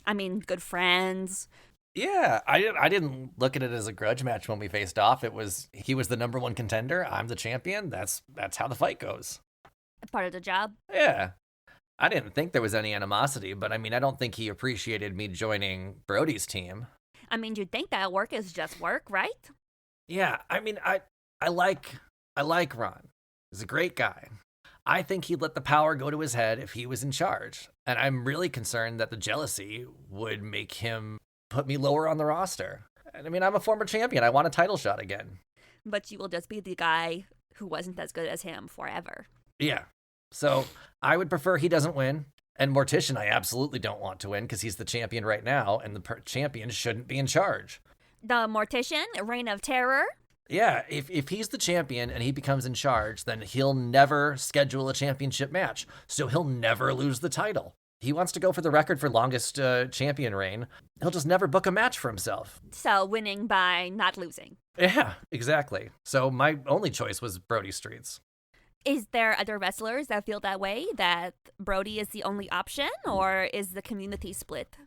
Speaker 1: I mean, good friends.
Speaker 2: Yeah, I didn't look at it as a grudge match when we faced off. He was the number 1 contender. I'm the champion. That's how the fight goes.
Speaker 1: Part of the job.
Speaker 2: Yeah. I didn't think there was any animosity, but I mean, I don't think he appreciated me joining Brody's team.
Speaker 1: I mean, you'd think that work is just work, right?
Speaker 2: Yeah, I mean, I like Ron. He's a great guy. I think he'd let the power go to his head if he was in charge. And I'm really concerned that the jealousy would make him put me lower on the roster. And I mean, I'm a former champion. I want a title shot again.
Speaker 1: But you will just be the guy who wasn't as good as him forever.
Speaker 2: Yeah. So I would prefer he doesn't win. And Mortician, I absolutely don't want to win because he's the champion right now, and the champion shouldn't be in charge.
Speaker 1: The Mortician, Reign of Terror?
Speaker 2: Yeah, if he's the champion and he becomes in charge, then he'll never schedule a championship match. So he'll never lose the title. He wants to go for the record for longest champion reign. He'll just never book a match for himself.
Speaker 1: So winning by not losing.
Speaker 2: Yeah, exactly. So my only choice was Brody Streets.
Speaker 1: Is there other wrestlers that feel that way, that Brody is the only option, or is the community split?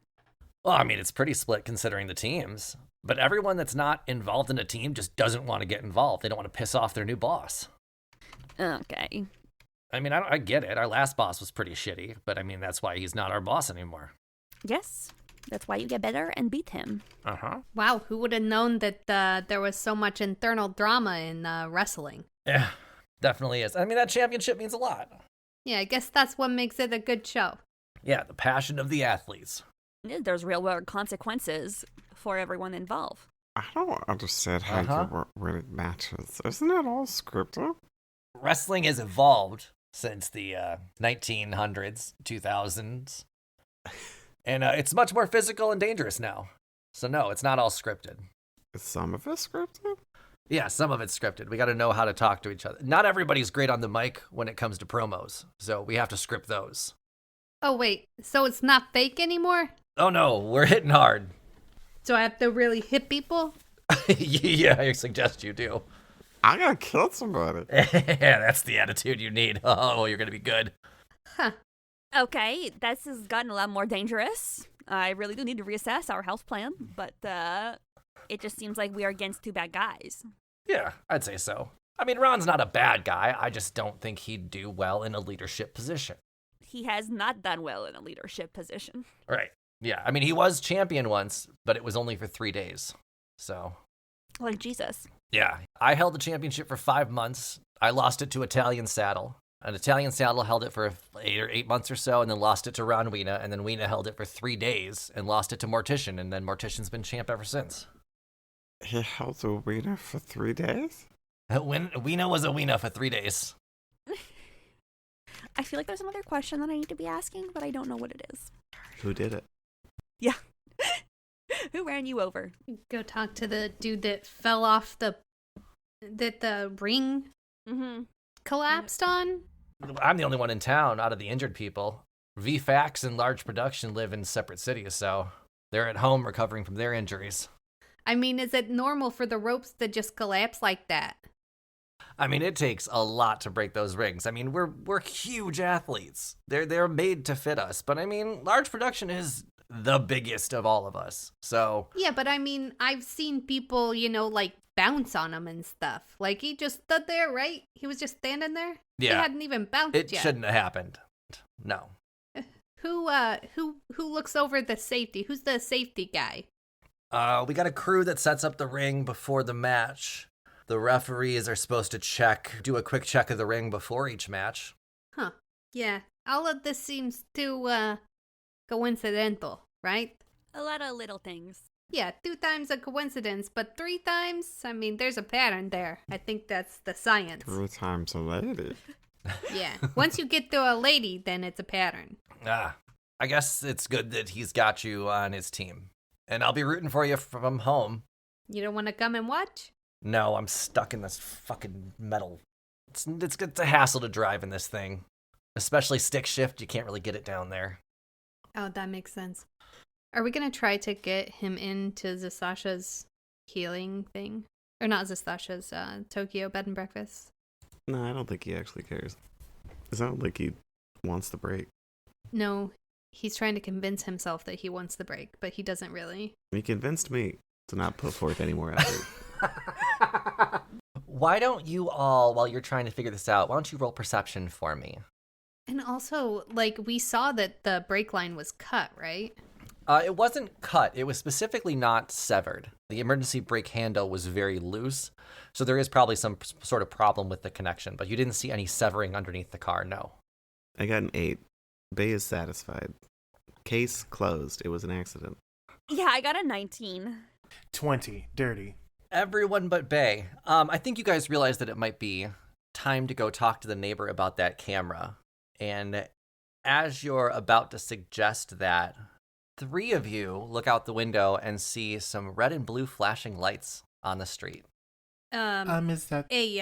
Speaker 2: Well, I mean, it's pretty split considering the teams. But everyone that's not involved in a team just doesn't want to get involved. They don't want to piss off their new boss.
Speaker 1: Okay.
Speaker 2: I mean, I get it. Our last boss was pretty shitty, but I mean, that's why he's not our boss anymore.
Speaker 1: Yes. That's why you get better and beat him.
Speaker 2: Uh-huh.
Speaker 5: Wow, who would have known that there was so much internal drama in wrestling?
Speaker 2: Yeah, definitely is. I mean, that championship means a lot.
Speaker 5: Yeah, I guess that's what makes it a good show.
Speaker 2: Yeah, the passion of the athletes.
Speaker 1: There's real-world consequences for everyone involved.
Speaker 4: I don't understand how you were winning matches. Isn't it all scripted?
Speaker 2: wrestling has evolved since the 1900s, 2000s. And it's much more physical and dangerous now. So no, it's not all scripted.
Speaker 4: Is some of it scripted?
Speaker 2: Yeah, some of it's scripted. We got to know how to talk to each other. Not everybody's great on the mic when it comes to promos, so we have to script those.
Speaker 5: Oh, wait. So it's not fake anymore?
Speaker 2: Oh no, we're hitting hard.
Speaker 5: So I have to really hit people?
Speaker 2: Yeah, I suggest you do.
Speaker 4: I gotta kill somebody.
Speaker 2: Yeah, that's the attitude you need. Oh, you're going to be good.
Speaker 5: Huh.
Speaker 1: Okay, this has gotten a lot more dangerous. I really do need to reassess our health plan, but it just seems like we are against two bad guys.
Speaker 2: Yeah, I'd say so. I mean, Ron's not a bad guy. I just don't think he'd do well in a leadership position.
Speaker 1: He has not done well in a leadership position.
Speaker 2: Right. Yeah, I mean, he was champion once, but it was only for 3 days. So,
Speaker 1: Like Jesus.
Speaker 2: yeah, I held the championship for 5 months. I lost it to Italian Saddle. An Italian Saddle held it for 8 months or so, and then lost it to Ron Weena, and then Weena held it for 3 days and lost it to Mortician, and then Mortician's been champ ever since.
Speaker 4: He held the wiener for 3 days?
Speaker 2: Weena was a Weena for 3 days.
Speaker 1: I feel like there's another question that I need to be asking, but I don't know what it is.
Speaker 4: Who did it?
Speaker 1: Yeah. Who ran you over?
Speaker 5: Go talk to the dude that fell off that the ring
Speaker 1: Mm-hmm.
Speaker 5: collapsed on.
Speaker 2: I'm the only one in town out of the injured people. VFAX and Large Production live in separate cities, so they're at home recovering from their injuries.
Speaker 5: I mean, is it normal for the ropes to just collapse like that?
Speaker 2: I mean, it takes a lot to break those rings. I mean, we're huge athletes. They're made to fit us. But I mean, Large Production is the biggest of all of us. So
Speaker 5: Yeah, but I mean, I've seen people, like bounce on him and stuff. Like he just stood there, right? He was just standing there.
Speaker 2: yeah,
Speaker 5: He hadn't even bounced
Speaker 2: it
Speaker 5: yet.
Speaker 2: shouldn't have happened. No.
Speaker 5: Who looks over the safety? Who's the safety guy?
Speaker 2: We got a crew that sets up the ring before the match. The referees are supposed to do a quick check of the ring before each match.
Speaker 5: Huh. Yeah. All of this seems too coincidental, right?
Speaker 1: A lot of little things.
Speaker 5: Yeah, 2 times a coincidence, but 3 times? I mean, there's a pattern there. I think that's the science.
Speaker 4: 3 times a lady.
Speaker 5: Yeah. Once you get to a lady, then it's a pattern.
Speaker 2: I guess it's good that he's got you on his team. And I'll be rooting for you from home.
Speaker 5: You don't want to come and watch?
Speaker 2: No, I'm stuck in this fucking metal. It's a hassle to drive in this thing. Especially stick shift, you can't really get it down there.
Speaker 5: Oh, that makes sense. Are we going to try to get him into Zastasha's healing thing? Or not Zastasha's, Tokyo bed and breakfast?
Speaker 4: No, I don't think he actually cares. It sounds like he wants the break.
Speaker 5: No, he's trying to convince himself that he wants the break, but he doesn't really.
Speaker 4: He convinced me to not put forth any more effort.
Speaker 2: Why don't you all, while you're trying to figure this out, why don't you roll perception for me?
Speaker 5: And also, we saw that the brake line was cut, right?
Speaker 2: It wasn't cut. It was specifically not severed. The emergency brake handle was very loose, so there is probably some sort of problem with the connection, but you didn't see any severing underneath the car, no.
Speaker 4: I got an 8. Bay is satisfied. Case closed. It was an accident.
Speaker 1: Yeah, I got a 19.
Speaker 3: 20. Dirty.
Speaker 2: Everyone but Bae. I think you guys realize that it might be time to go talk to the neighbor about that camera. And as you're about to suggest that, 3 of you look out the window and see some red and blue flashing lights on the street.
Speaker 3: Is that
Speaker 5: Hey,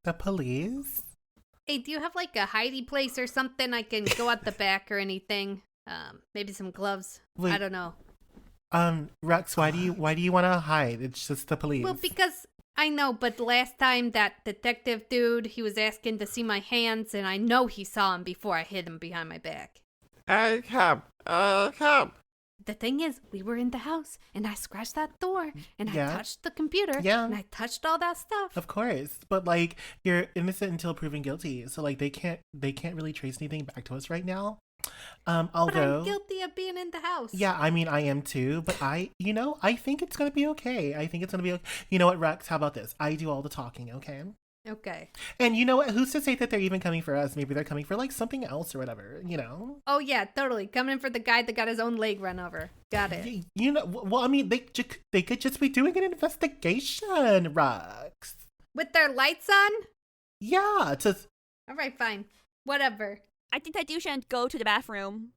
Speaker 3: the police?
Speaker 5: hey, do you have a hidey place or something I can go out the back or anything? Maybe some gloves.
Speaker 3: Wait.
Speaker 5: I don't know.
Speaker 3: Rex, why do you want to hide? It's just the police.
Speaker 5: Well, because I know, but last time that detective dude, he was asking to see my hands, and I know he saw him before I hid him behind my back.
Speaker 4: Hey, cop. Cop.
Speaker 5: The thing is, we were in the house, and I scratched that door, and
Speaker 3: Yeah.
Speaker 5: I touched the computer,
Speaker 3: Yeah.
Speaker 5: and I touched all that stuff.
Speaker 3: Of course, but you're innocent until proven guilty, so they can't really trace anything back to us right now.
Speaker 5: But
Speaker 3: Although
Speaker 5: I'm guilty of being in the house.
Speaker 3: yeah, I mean I am too, but I think it's gonna be okay. I think it's gonna be okay. You know what, Rex? How about this? I do all the talking, okay?
Speaker 5: Okay.
Speaker 3: And you know what? Who's to say that they're even coming for us? Maybe they're coming for something else or whatever.
Speaker 5: Oh yeah, totally. Coming for the guy that got his own leg run over. Got it.
Speaker 3: Well, I mean, they could just be doing an investigation, Rex.
Speaker 5: With their lights on?
Speaker 3: Yeah, to
Speaker 5: All right, fine. Whatever.
Speaker 1: I think that you should go to the bathroom.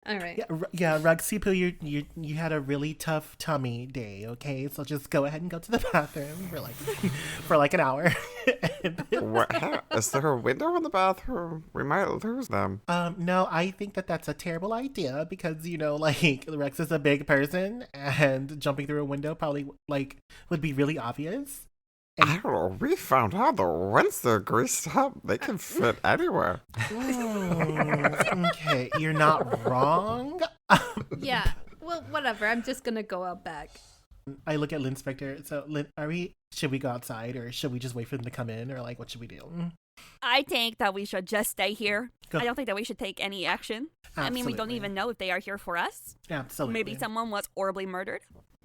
Speaker 5: All right.
Speaker 3: yeah, Ruxipu, you had a really tough tummy day, okay? So just go ahead and go to the bathroom for like an hour.
Speaker 4: Is there a window in the bathroom? We might lose them.
Speaker 3: No, I think that's a terrible idea because like Rex is a big person and jumping through a window probably like would be really obvious.
Speaker 4: I don't know. We found out that once they're greased up, they can fit anywhere.
Speaker 3: Okay, you're not wrong.
Speaker 5: Yeah. Well, whatever. I'm just gonna go out back.
Speaker 3: I look at Lynn Spector. So, Lynn, should we go outside or should we just wait for them to come in or like what should we do?
Speaker 1: I think that we should just stay here.
Speaker 3: Go.
Speaker 1: I don't think that we should take any action. I mean, we don't
Speaker 3: Absolutely.
Speaker 1: even know if they are here for us.
Speaker 3: Absolutely.
Speaker 1: Maybe someone was horribly murdered.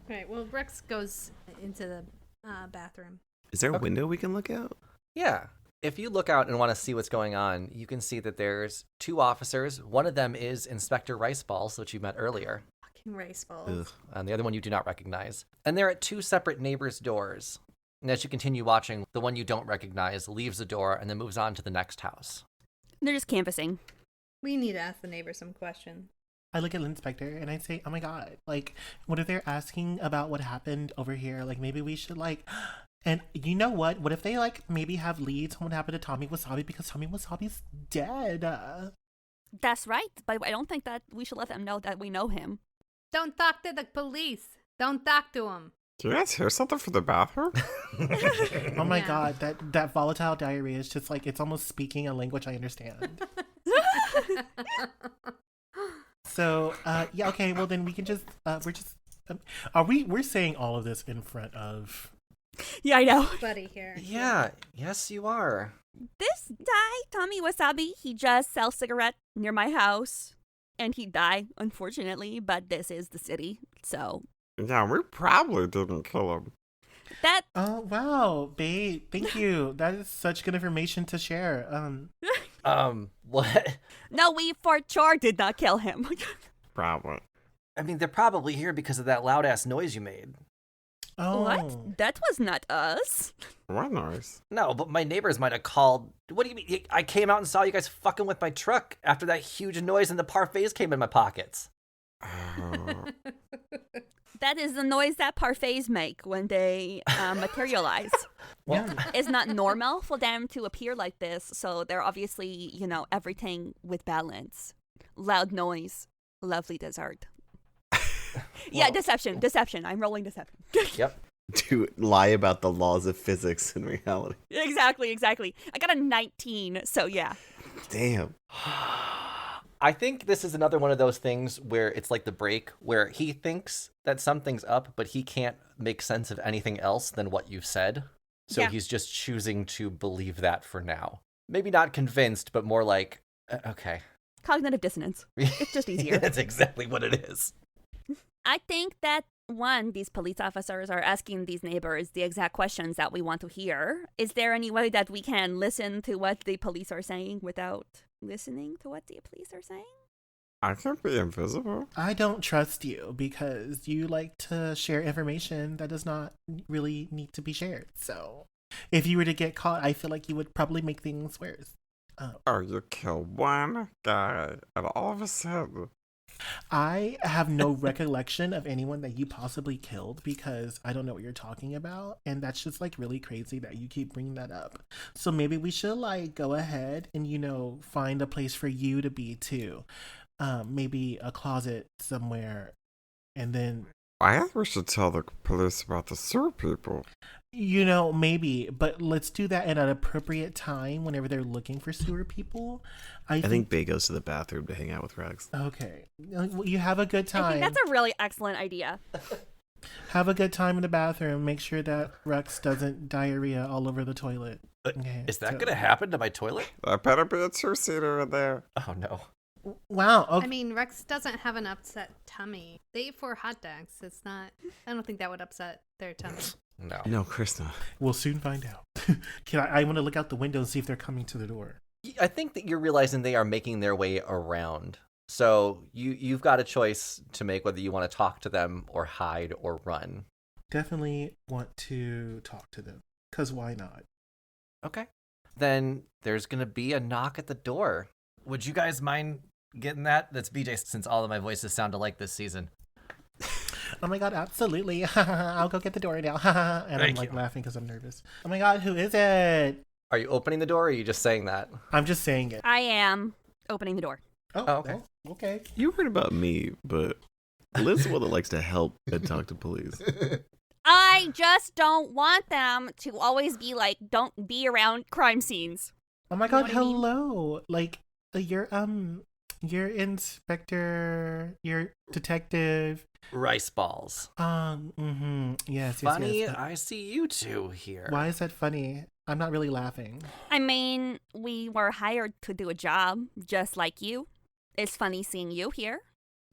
Speaker 5: All right. Well, Rex goes into the bathroom.
Speaker 4: Is there a window we can look out?
Speaker 2: Yeah. If you look out and want to see what's going on, you can see that there's 2 officers. One of them is Inspector Riceballs, which you met earlier,
Speaker 5: Fucking race balls.
Speaker 4: Ugh.
Speaker 2: and the other one you do not recognize. And they're at 2 separate neighbors' doors. And as you continue watching, the one you don't recognize leaves the door and then moves on to the next house.
Speaker 1: They're just canvassing.
Speaker 5: We need to ask the neighbor some questions.
Speaker 3: I look at Lynn Spector and I say, oh my God, like, what if they're asking about what happened over here? Like, maybe we should, like, and you know what? What if they, like, maybe have leads on what happened to Tommy Wasabi because Tommy Wasabi's dead?
Speaker 1: That's right, but I don't think that we should let them know that we know him.
Speaker 5: Don't talk to the police. Don't talk to him.
Speaker 4: Do you guys hear something from the bathroom?
Speaker 3: Oh my
Speaker 5: Yeah.
Speaker 3: God, that volatile diarrhea is just, like, it's almost speaking a language I understand. So, yeah, okay, well then we can just, we're saying all of this in front of...
Speaker 1: Yeah, I know.
Speaker 5: Buddy here.
Speaker 2: Yeah, yes, you are.
Speaker 1: This guy, Tommy Wasabi, he just sells cigarettes near my house. And he died, unfortunately, but this is the city, so...
Speaker 4: Yeah, we probably didn't kill him.
Speaker 1: That...
Speaker 3: Oh, wow, babe, thank you. That is such good information to share.
Speaker 2: What?
Speaker 1: No, we for sure did not kill him.
Speaker 4: Probably.
Speaker 2: I mean, they're probably here because of that loud-ass noise you made.
Speaker 3: Oh.
Speaker 1: What? That was not us.
Speaker 4: What noise?
Speaker 2: No, but my neighbors might have called. What do you mean? I came out and saw you guys fucking with my truck after that huge noise and the parfaits came in my pockets.
Speaker 4: Oh.
Speaker 1: That is the noise that parfaits make when they materialize.
Speaker 2: Well,
Speaker 3: Yeah.
Speaker 1: It's not normal for them to appear like this, so they're obviously, everything with balance. Loud noise, lovely dessert. Yeah,
Speaker 2: Well-
Speaker 1: deception. I'm rolling deception.
Speaker 2: Yep.
Speaker 4: To lie about the laws of physics in reality.
Speaker 1: Exactly. I got a 19, so yeah.
Speaker 4: Damn.
Speaker 2: I think this is another one of those things where it's like the break, where he thinks that something's up, but he can't make sense of anything else than what you've said. So
Speaker 1: Yeah.
Speaker 2: he's just choosing to believe that for now. Maybe not convinced, but more like, okay.
Speaker 1: Cognitive dissonance. It's just easier.
Speaker 2: That's exactly what it is.
Speaker 1: I think that, one, these police officers are asking these neighbors the exact questions that we want to hear. Is there any way that we can listen to what the police are saying without listening to what the police are saying?
Speaker 4: I can be invisible.
Speaker 3: I don't trust you because you like to share information that does not really need to be shared. So if you were to get caught, I feel like you would probably make things worse.
Speaker 4: Oh, you kill one guy, and all of a sudden...
Speaker 3: I have no recollection of anyone that you possibly killed because I don't know what you're talking about. And that's just like really crazy that you keep bringing that up. So maybe we should like go ahead and, find a place for you to be too. Maybe a closet somewhere. And then,
Speaker 4: I think we should tell the police about the sewer people.
Speaker 3: maybe, but let's do that at an appropriate time whenever they're looking for sewer people.
Speaker 4: I think Bae goes to the bathroom to hang out with Rex.
Speaker 3: Okay. Well, you have a good
Speaker 1: I
Speaker 3: time.
Speaker 1: think that's a really excellent idea.
Speaker 3: Have a good time in the bathroom. Make sure that Rex doesn't diarrhea all over the toilet. Okay,
Speaker 2: Is that
Speaker 3: so-
Speaker 2: going to happen to my toilet?
Speaker 4: There better be a two-seater in there.
Speaker 2: Oh, no.
Speaker 3: Wow. Okay.
Speaker 5: I mean, Rex doesn't have an upset tummy. They ate 4 hot dogs. It's not. I don't think that would upset their tummy.
Speaker 2: No.
Speaker 4: No, Krista.
Speaker 3: We'll soon find out. I want to look out the window and see if they're coming to the door.
Speaker 2: I think that you're realizing they are making their way around. So you've got a choice to make whether you want to talk to them or hide or run.
Speaker 3: Definitely want to talk to them. Because why not?
Speaker 2: Okay. then there's going to be a knock at the door. Would you guys mind getting that? That's BJ, since all of my voices sound alike this season.
Speaker 3: Oh my god, absolutely. I'll go get the door now. And I'm like laughing because I'm nervous. Oh my god, who is it?
Speaker 2: Are you opening the door, or are you just saying that?
Speaker 3: I'm just saying it.
Speaker 1: I am opening the door.
Speaker 3: Oh, okay.
Speaker 4: You heard about me, but Lynn's the one that likes to help and talk to police.
Speaker 1: I just don't want them to always be like, don't be around crime scenes.
Speaker 3: Oh my god,
Speaker 1: You know what I mean?
Speaker 3: hello. Like, you're inspector, you're detective.
Speaker 2: Rice balls.
Speaker 3: Yes,
Speaker 2: Funny,
Speaker 3: yes.
Speaker 2: I see you two here.
Speaker 3: Why is that funny? I'm not really laughing.
Speaker 1: I mean, we were hired to do a job just like you. It's funny seeing you here.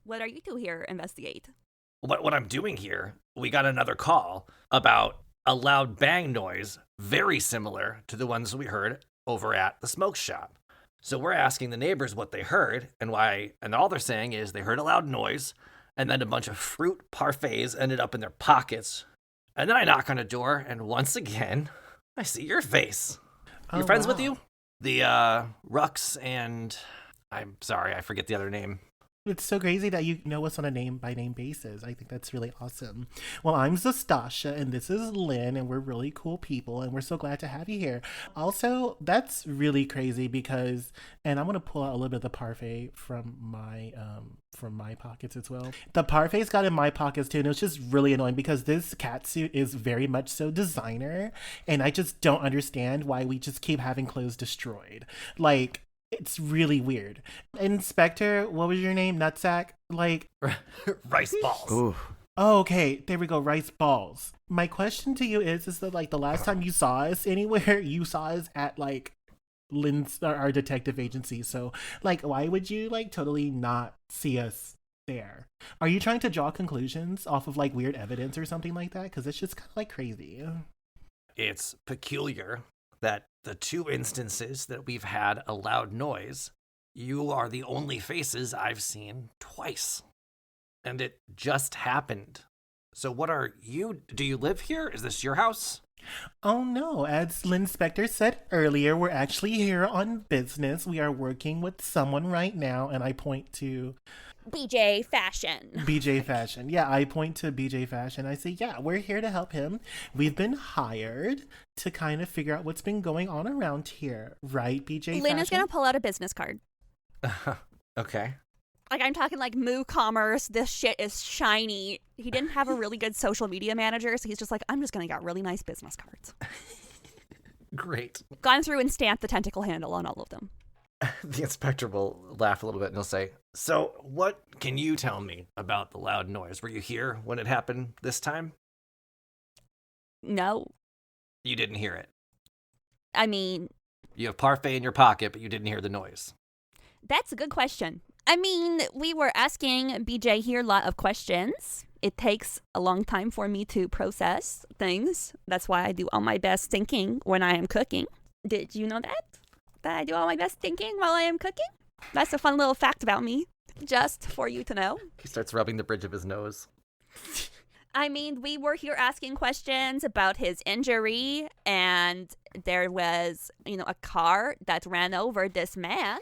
Speaker 1: What are you two here investigate?
Speaker 2: What I'm doing here, we got another call about a loud bang noise very similar to the ones we heard over at the smoke shop. So we're asking the neighbors what they heard and why, and all they're saying is they heard a loud noise, and then a bunch of fruit parfaits ended up in their pockets. And then I knock on a door, and once again, I see your face.
Speaker 3: Oh,
Speaker 2: Your friends with
Speaker 3: wow.
Speaker 2: you? The Rux and I'm sorry, I forget the other name.
Speaker 3: It's so crazy that you know us on a name-by-name basis. I think that's really awesome. Well, I'm Zastasha, and this is Lynn, and we're really cool people, and we're so glad to have you here. Also, that's really crazy because, and I'm going to pull out a little bit of the parfait from my pockets as well. The parfait's got in my pockets too, and it's just really annoying because this catsuit is very much so designer, and I just don't understand why we just keep having clothes destroyed. Like, it's really weird. Inspector, what was your name? Nutsack? Like,
Speaker 2: Rice balls.
Speaker 4: Ooh.
Speaker 3: oh, okay, there we go, rice balls. My question to you is that like the last time you saw us anywhere, you saw us at like Lynn's, our detective agency. So like, why would you like totally not see us there? Are you trying to draw conclusions off of like weird evidence or something like that? Because it's just kind of like crazy.
Speaker 2: It's peculiar that the two instances that we've had a loud noise, you are the only faces I've seen twice. And it just happened. So what are you? Do you live here? Is this your house?
Speaker 3: Oh no, as Lynn Spector said earlier, we're actually here on business. We are working with someone right now, and I point to
Speaker 1: BJ Fashion.
Speaker 3: BJ Fashion. Yeah, I point to BJ Fashion. I say, yeah, we're here to help him. We've been hired to kind of figure out what's been going on around here. Right, BJ
Speaker 1: Lynn
Speaker 3: Fashion?
Speaker 1: is going to pull out a business card.
Speaker 2: Okay.
Speaker 1: Like, I'm talking like Moo Commerce. This shit is shiny. He didn't have a really good social media manager, so he's just like, I'm just going to get really nice business cards.
Speaker 2: Great.
Speaker 1: Gone through and stamped the tentacle handle on all of them.
Speaker 2: The inspector will laugh a little bit and he'll say, so what can you tell me about the loud noise? Were you here when it happened this time?
Speaker 1: No.
Speaker 2: You didn't hear it.
Speaker 1: I mean,
Speaker 2: You have parfait in your pocket, but you didn't hear the noise.
Speaker 1: that's a good question. I mean, we were asking BJ here a lot of questions. It takes a long time for me to process things. That's why I do all my best thinking when I am cooking. Did you know that? That I do all my best thinking while I am cooking? That's a fun little fact about me, just for you to know.
Speaker 2: He starts rubbing the bridge of his nose.
Speaker 1: I mean, we were here asking questions about his injury, and there was, a car that ran over this man.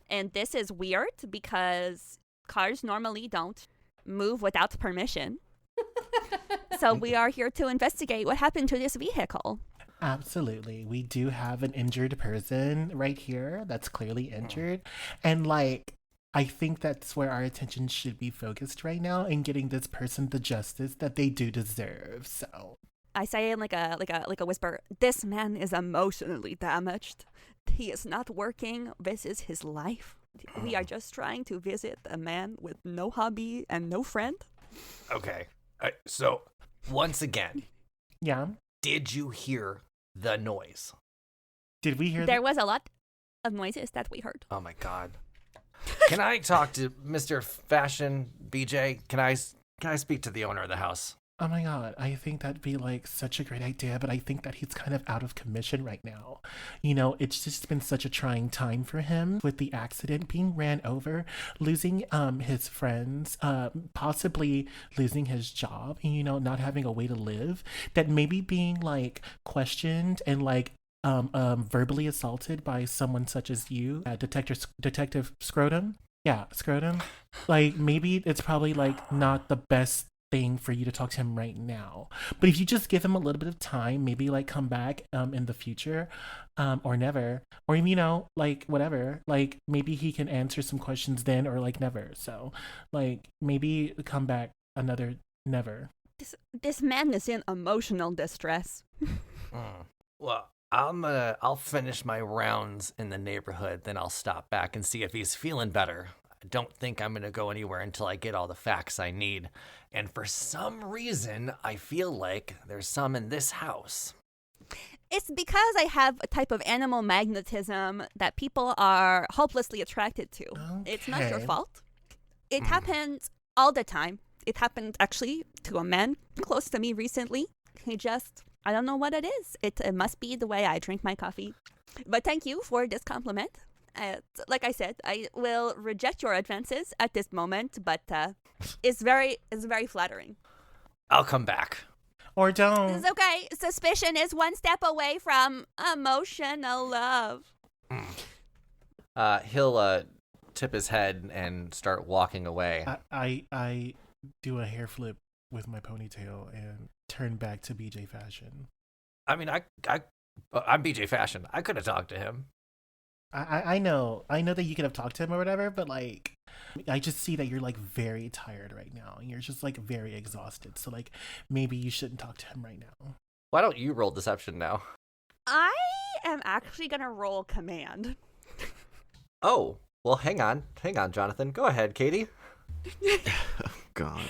Speaker 1: And this is weird because cars normally don't move without permission. So we are here to investigate what happened to this vehicle.
Speaker 3: Absolutely. We do have an injured person right here that's clearly injured. And like, I think that's where our attention should be focused right now in getting this person the justice that they do deserve. So
Speaker 1: I say in like a whisper, this man is emotionally damaged. He is not working. This is his life. We are just trying to visit a man with no hobby and no friend.
Speaker 2: Okay. So, once again,
Speaker 3: yeah.
Speaker 2: did you hear the noise?
Speaker 3: Did we hear
Speaker 1: There was a lot of noises that we heard.
Speaker 2: Oh my God. Can I talk to Mr. Fashion, BJ? Can I speak to the owner of the house?
Speaker 3: Oh my God, I think that'd be like such a great idea, but I think that he's kind of out of commission right now. It's just been such a trying time for him with the accident, being ran over, losing his friends, possibly losing his job, and, not having a way to live, that maybe being like questioned and like verbally assaulted by someone such as you, Detective Scrotum. Yeah, Scrotum. Like, maybe it's probably like not the best thing for you to talk to him right now. But if you just give him a little bit of time, maybe like come back in the future, or never, or like whatever. Like maybe he can answer some questions then, or like never. So, like maybe come back another never.
Speaker 1: This man is in emotional distress.
Speaker 2: Well, I'll finish my rounds in the neighborhood, then I'll stop back and see if he's feeling better. I don't think I'm gonna go anywhere until I get all the facts I need. And for some reason, I feel like there's some in this house.
Speaker 1: It's because I have a type of animal magnetism that people are hopelessly attracted to. It's not your
Speaker 3: Okay.
Speaker 1: fault. It happens all the time. It happened actually to a man close to me recently. I don't know what it is. It must be the way I drink my coffee. But thank you for this compliment. Like I said, I will reject your advances at this moment, but it's very flattering.
Speaker 2: I'll come back.
Speaker 3: Or don't.
Speaker 1: It's okay. Suspicion is one step away from emotional love.
Speaker 2: He'll tip his head and start walking away.
Speaker 3: I do a hair flip with my ponytail and turn back to BJ Fashion.
Speaker 2: I mean, I'm BJ Fashion. I could have talked to him.
Speaker 3: I know that you could have talked to him or whatever, but like, I just see that you're like very tired right now. You're just like very exhausted. So like, maybe you shouldn't talk to him right now.
Speaker 2: Why don't you roll deception now?
Speaker 1: I am actually gonna roll command.
Speaker 2: Oh, well, hang on, Jonathan. Go ahead, Katie.
Speaker 4: God.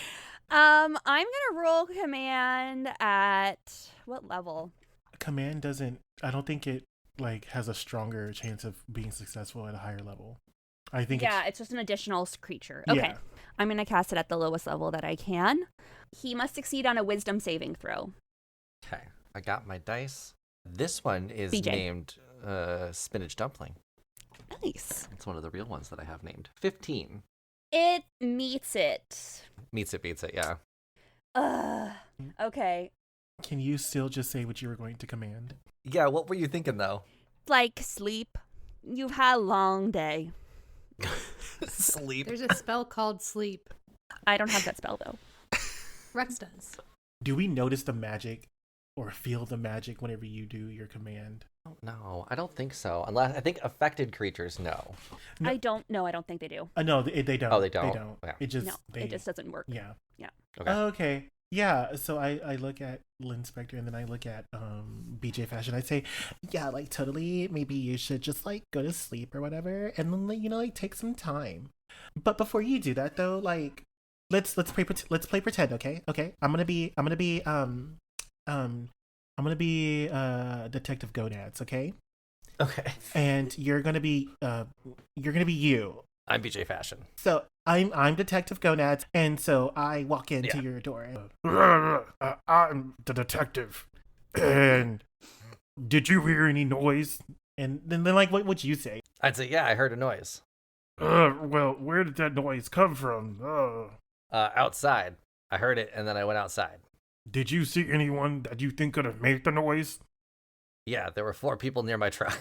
Speaker 1: I'm gonna roll command at what level?
Speaker 3: Command doesn't. I don't think it like has a stronger chance of being successful at a higher level. I think.
Speaker 1: Yeah, it's just an additional creature. Okay.
Speaker 3: Yeah.
Speaker 1: I'm gonna cast it at the lowest level that I can. He must succeed on a wisdom saving throw.
Speaker 2: Okay, I got my dice. This one is
Speaker 1: BJ.
Speaker 2: named Spinach Dumpling.
Speaker 1: Nice.
Speaker 2: It's one of the real ones that I have named. 15.
Speaker 1: It meets it.
Speaker 2: Meets it, beats it, yeah.
Speaker 1: Okay.
Speaker 3: Can you still just say what you were going to command?
Speaker 2: Yeah, what were you thinking, though?
Speaker 1: Like sleep. You've had a long day.
Speaker 2: Sleep.
Speaker 5: There's a spell called sleep.
Speaker 1: I don't have that spell though.
Speaker 5: Rex does.
Speaker 3: Do we notice the magic or feel the magic whenever you do your command?
Speaker 2: No, I don't think so. Unless I think affected creatures know.
Speaker 3: No.
Speaker 1: I don't know. I don't think they do.
Speaker 3: No, they don't.
Speaker 2: Oh, they don't?
Speaker 3: They don't.
Speaker 2: Yeah.
Speaker 3: It just
Speaker 1: No, it just doesn't work.
Speaker 3: Yeah.
Speaker 1: Yeah.
Speaker 2: Okay.
Speaker 3: Okay. Yeah. So I look at Lynn Spector and then I look at BJ Fashion. I say, yeah, like totally. Maybe you should just like go to sleep or whatever, and then like take some time. But before you do that though, like let's play pretend. Okay. I'm gonna be Detective Gonads. Okay.
Speaker 2: Okay.
Speaker 3: And you're gonna be you.
Speaker 2: I'm BJ Fashion.
Speaker 3: So I'm Detective Gonads, and so I walk into
Speaker 2: Yeah.
Speaker 3: your door. I'm the detective, and did you hear any noise? And then like, what would you say?
Speaker 2: I'd say, yeah, I heard a noise.
Speaker 3: Well, where did that noise come from?
Speaker 2: Outside. I heard it, and then I went outside.
Speaker 3: Did you see anyone that you think could have made the noise?
Speaker 2: Yeah, there were 4 people near my truck.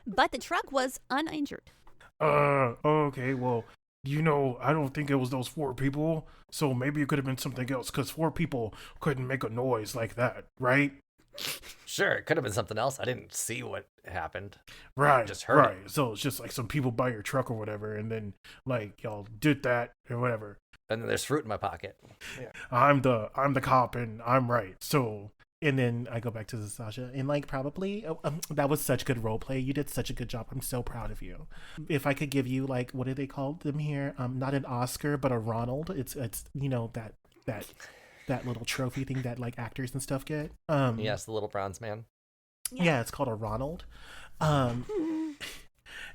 Speaker 1: But the truck was uninjured.
Speaker 3: Okay, well, I don't think it was those 4 people, so maybe it could have been something else, because 4 people couldn't make a noise like that, right?
Speaker 2: Sure, it could have been something else. I didn't see what happened.
Speaker 3: Right,
Speaker 2: Just heard
Speaker 3: right. So it's just like some people by your truck or whatever, and then like y'all did that or whatever.
Speaker 2: And then there's fruit in my pocket.
Speaker 3: I'm the cop and I'm right. So and then I go back to Sasha and like probably that was such good role play. You did such a good job. I'm so proud of you. If I could give you like what do they call them here? Not an Oscar but a Ronald. It's that little trophy thing that like actors and stuff get.
Speaker 2: Yes, the little bronze man.
Speaker 3: Yeah, it's called a Ronald.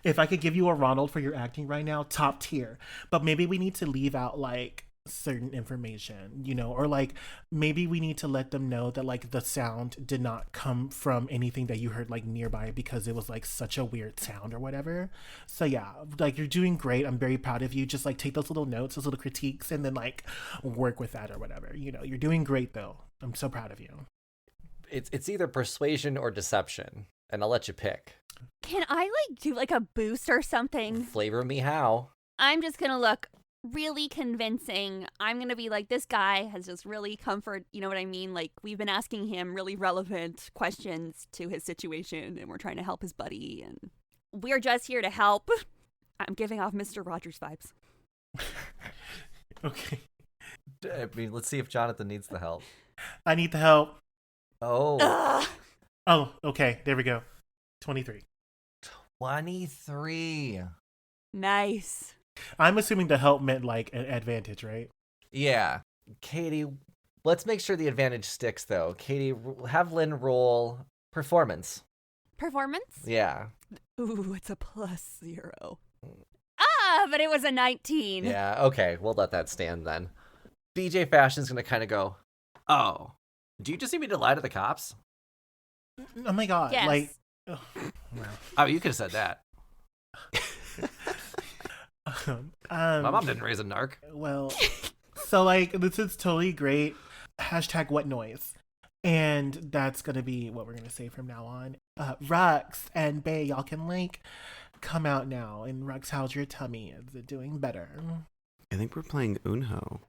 Speaker 3: If I could give you a Ronald for your acting right now, top tier. But maybe we need to leave out like certain information, or like maybe we need to let them know that like the sound did not come from anything that you heard like nearby because it was like such a weird sound or whatever. So yeah, like you're doing great. I'm very proud of you. Just like take those little notes, those little critiques, and then like work with that or whatever. You're doing great though. I'm so proud of you.
Speaker 2: It's either persuasion or deception, and I'll let you pick.
Speaker 1: Can I do a boost or something?
Speaker 2: Flavor me how.
Speaker 1: I'm just gonna look really convincing. I'm gonna be like, this guy has just really comfort, you know what I mean? We've been asking him really relevant questions to his situation, and we're trying to help his buddy, and we're just here to help. I'm giving off Mr. Rogers vibes.
Speaker 3: Okay.
Speaker 2: I mean, let's see if Jonathan needs the help.
Speaker 3: I need the help.
Speaker 2: Oh.
Speaker 1: Ugh.
Speaker 3: Oh, okay. There we go. 23.
Speaker 2: 23.
Speaker 1: Nice.
Speaker 3: I'm assuming the help meant an advantage, right?
Speaker 2: Yeah. Katie, let's make sure the advantage sticks, though. Katie, have Lynn roll performance.
Speaker 1: Performance?
Speaker 2: Yeah.
Speaker 1: Ooh, it's a +0. But it was a 19.
Speaker 2: Yeah, okay. We'll let that stand then. BJ Fashion's going to kind of go, oh, do you just need me to lie to the cops?
Speaker 3: Oh my god.
Speaker 1: Yes.
Speaker 3: Oh, wow.
Speaker 2: Oh, you could have said that. My mom didn't raise a narc.
Speaker 3: Well, so this is totally great. # what noise. And that's going to be what we're going to say from now on. Rux and Bae, y'all can come out now. And Rux, how's your tummy? Is it doing better?
Speaker 4: I think we're playing Unho.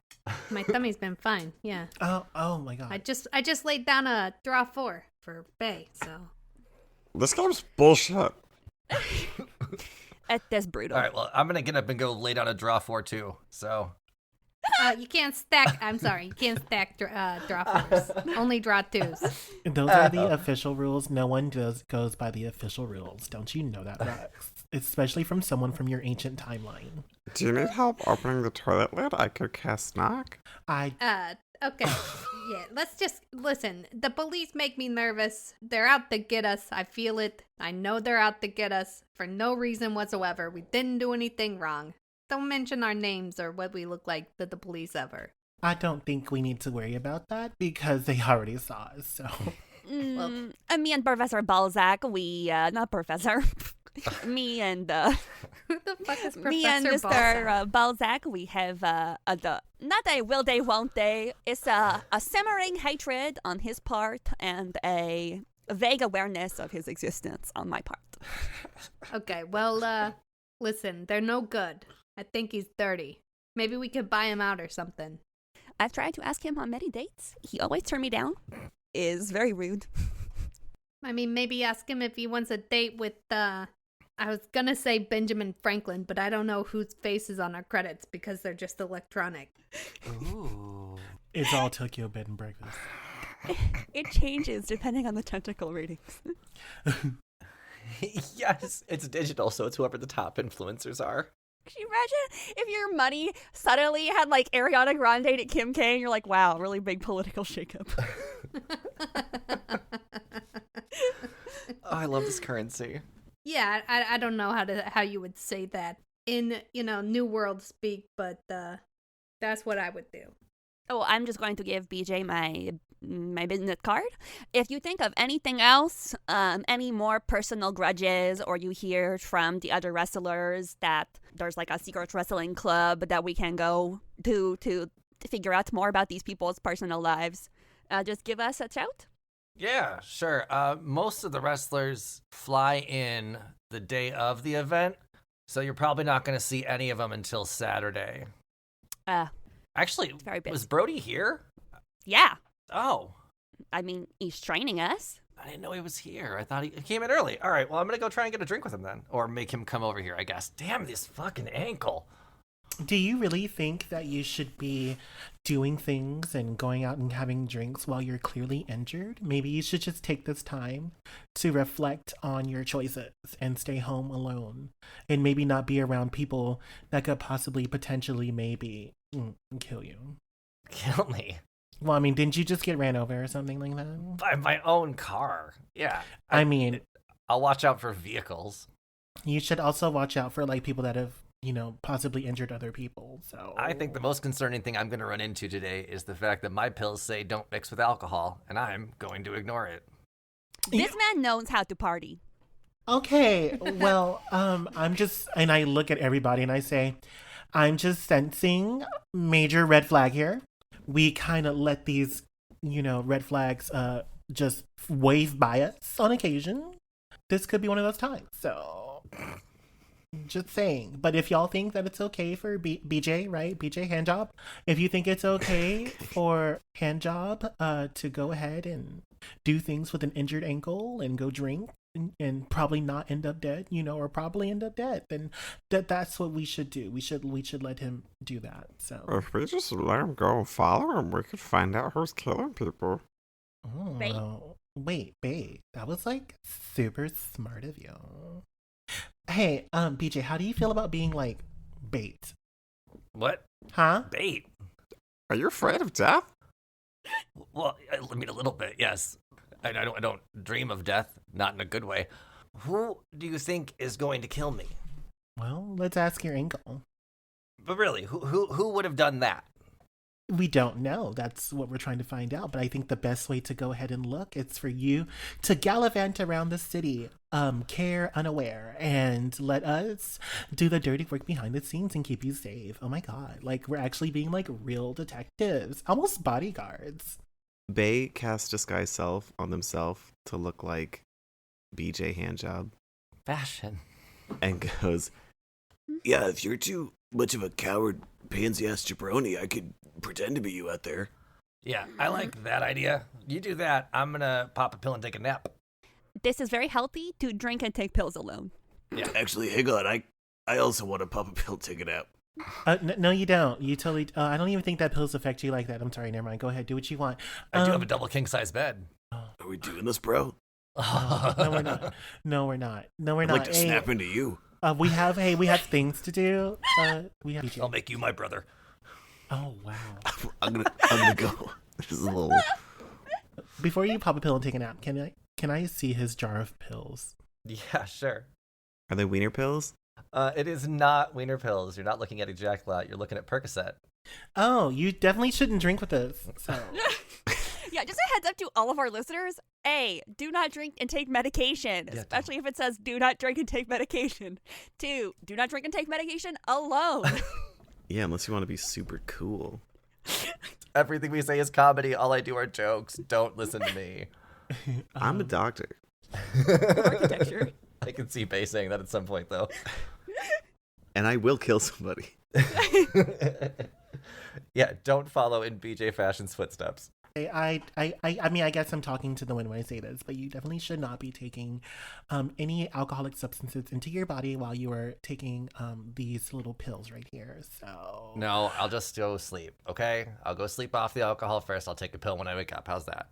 Speaker 5: My tummy's been fine. Yeah.
Speaker 3: Oh my god.
Speaker 5: I just laid down a draw 4 for Bae, so.
Speaker 4: This game's bullshit.
Speaker 1: That's brutal.
Speaker 2: All right, well, I'm going to get up and go lay down a draw 4 too. So.
Speaker 5: You can't stack. I'm sorry. You can't stack draw 4s. Only draw 2s.
Speaker 3: Those are the official rules. No one goes by the official rules. Don't you know that, Rux? Especially from someone from your ancient timeline.
Speaker 4: Do you need help opening the toilet lid? I could cast knock.
Speaker 5: Okay. Yeah, let's just listen. The police make me nervous. They're out to get us. I feel it. I know they're out to get us for no reason whatsoever. We didn't do anything wrong. Don't mention our names or what we look like to the police ever.
Speaker 3: I don't think we need to worry about that because they already saw us, so.
Speaker 1: Me and Professor Balzac, not Professor. Me and
Speaker 5: Who the fuck is Professor
Speaker 1: me and Mr. Balzac, we have not a will they, won't they. It's a simmering hatred on his part and a vague awareness of his existence on my part.
Speaker 5: Okay, well, listen, they're no good. I think he's dirty. Maybe we could buy him out or something.
Speaker 1: I've tried to ask him on many dates. He always turned me down. Is very rude.
Speaker 5: I mean, maybe ask him if he wants a date with, I was gonna say Benjamin Franklin, but I don't know whose face is on our credits because they're just electronic.
Speaker 2: Ooh.
Speaker 3: It's all Tokyo bed and breakfast.
Speaker 1: It changes depending on the tentacle ratings.
Speaker 2: Yes, it's digital, so it's whoever the top influencers are.
Speaker 1: Could you imagine if your money suddenly had Ariana Grande to Kim K and you're like, wow, really big political shakeup.
Speaker 2: Oh, I love this currency.
Speaker 5: Yeah, I don't know how you would say that in, New World speak, but that's what I would do.
Speaker 1: Oh, I'm just going to give BJ my business card. If you think of anything else, any more personal grudges, or you hear from the other wrestlers that there's a secret wrestling club that we can go to figure out more about these people's personal lives, just give us a shout.
Speaker 2: Yeah, sure. Most of the wrestlers fly in the day of the event, so you're probably not going to see any of them until Saturday. Actually,
Speaker 1: very busy.
Speaker 2: Was Brody here?
Speaker 1: Yeah.
Speaker 2: Oh.
Speaker 1: I mean, he's training us.
Speaker 2: I didn't know he was here. I thought he came in early. All right, well, I'm going to go try and get a drink with him then. Or make him come over here, I guess. Damn, this fucking ankle.
Speaker 3: Do you really think that you should be doing things and going out and having drinks while you're clearly injured? Maybe you should just take this time to reflect on your choices and stay home alone. And maybe not be around people that could possibly, potentially, maybe kill you.
Speaker 2: Kill me?
Speaker 3: Well, I mean, didn't you just get ran over or something like that?
Speaker 2: By my own car. Yeah.
Speaker 3: I mean,
Speaker 2: I'll watch out for vehicles.
Speaker 3: You should also watch out for people that have, possibly injured other people. So
Speaker 2: I think the most concerning thing I'm going to run into today is the fact that my pills say don't mix with alcohol, and I'm going to ignore it.
Speaker 1: This man knows how to party.
Speaker 3: Okay, well, and I look at everybody and I say, I'm just sensing major red flag here. We kind of let these, red flags just wave by us on occasion, this could be one of those times. So, just saying. But if y'all think that it's okay for BJ, right? BJ Handjob, if you think it's okay for Handjob to go ahead and do things with an injured ankle and go drink and probably not end up dead, or probably end up dead, then that's what we should do. We should let him do that. So
Speaker 4: If we just let him go and follow him, we could find out who's killing people.
Speaker 1: Bait.
Speaker 3: Oh, wait, babe. That was like super smart of you. Hey, BJ, how do you feel about being like bait?
Speaker 2: What?
Speaker 3: Huh?
Speaker 2: Bait?
Speaker 4: Are you afraid of death?
Speaker 2: Well, I mean, a little bit, yes. I don't dream of death, not in a good way. Who do you think is going to kill me?
Speaker 3: Well, let's ask your ankle.
Speaker 2: But really, who would have done that?
Speaker 3: We don't know. That's what we're trying to find out. But I think the best way to go ahead and look is for you to gallivant around the city, care unaware, and let us do the dirty work behind the scenes and keep you safe. Oh my god. Like, we're actually being like real detectives, almost bodyguards.
Speaker 4: Bae casts disguise self on themselves to look like BJ Handjob
Speaker 2: Fashion.
Speaker 4: and goes,
Speaker 6: Yeah, if you're too much of a coward, pansy-ass jabroni, I could pretend to be you out there.
Speaker 2: Yeah, I like that idea. You do that, I'm gonna pop a pill and take a nap.
Speaker 1: This is very healthy to drink and take pills alone.
Speaker 2: Yeah.
Speaker 6: Actually, hang on, I also want to pop a pill, take a nap.
Speaker 3: No, you don't. You totally. I don't even think that pills affect you like that. I'm sorry. Never mind. Go ahead. Do what you want.
Speaker 2: I do have a double king-size bed.
Speaker 6: Are we doing this, bro?
Speaker 3: No, we're not. No, we're not. No, we're
Speaker 6: I'd
Speaker 3: not.
Speaker 6: like to snap into you.
Speaker 3: We have things to do. We have.
Speaker 2: I'll make you my brother.
Speaker 3: Oh wow.
Speaker 6: I'm gonna go. This is a little.
Speaker 3: Before you pop a pill and take a nap, can I see his jar of pills?
Speaker 2: Yeah, sure.
Speaker 4: are they wiener pills?
Speaker 2: It is not wiener pills. You're not looking at Ejaculat. You're looking at Percocet.
Speaker 3: Oh, you definitely shouldn't drink with us. So.
Speaker 1: Yeah, just a heads up to all of our listeners. A, do not drink and take medication,
Speaker 2: Yeah,
Speaker 1: especially if it says do not drink and take medication. 2, do not drink and take medication alone.
Speaker 4: Yeah, unless you want to be super cool.
Speaker 2: Everything we say is comedy. All I do are jokes. Don't listen to me.
Speaker 4: I'm a doctor.
Speaker 1: Architecture.
Speaker 2: I can see Bae saying that at some point, though.
Speaker 4: And I will kill somebody.
Speaker 2: Yeah, don't follow in BJ Fashion's footsteps.
Speaker 3: I mean, I guess I'm talking to the wind when I say this, but you definitely should not be taking any alcoholic substances into your body while you are taking these little pills right here. So
Speaker 2: No, I'll just go sleep, okay? I'll go sleep off the alcohol first. I'll take a pill when I wake up. How's that?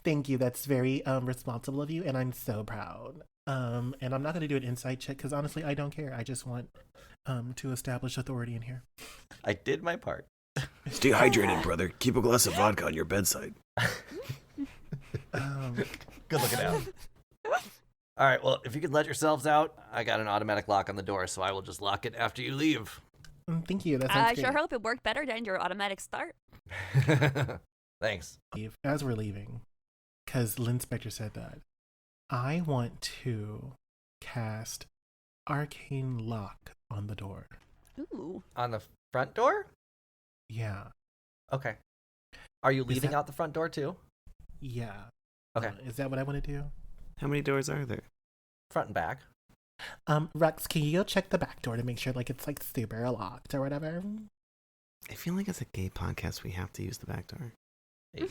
Speaker 3: thank you. That's very responsible of you, and I'm so proud. And I'm not going to do an insight check because honestly, I don't care. I just want to establish authority in here.
Speaker 2: I did my part.
Speaker 6: Stay hydrated, brother. Keep a glass of vodka on your bedside.
Speaker 2: Good looking out. All right, well, if you could let yourselves out, I got an automatic lock on the door, so I will just lock it after you leave.
Speaker 3: Thank you. That
Speaker 1: I
Speaker 3: sounds
Speaker 1: sure
Speaker 3: great.
Speaker 1: hope it worked better than your automatic start.
Speaker 2: Thanks.
Speaker 3: As we're leaving, because Lynn Spector said that, I want to cast Arcane Lock on the door.
Speaker 1: Ooh.
Speaker 2: On the front door?
Speaker 3: Yeah.
Speaker 2: Okay. Are you
Speaker 3: Is
Speaker 2: leaving
Speaker 3: that-
Speaker 2: out the front door, too?
Speaker 3: Yeah.
Speaker 2: Okay.
Speaker 3: Is that what I want to do?
Speaker 4: How many doors are there?
Speaker 2: Front and back.
Speaker 3: Rex, can you go check the back door to make sure like it's like super locked or whatever?
Speaker 4: I feel like as a gay podcast, we have to use the back door.
Speaker 2: Hey.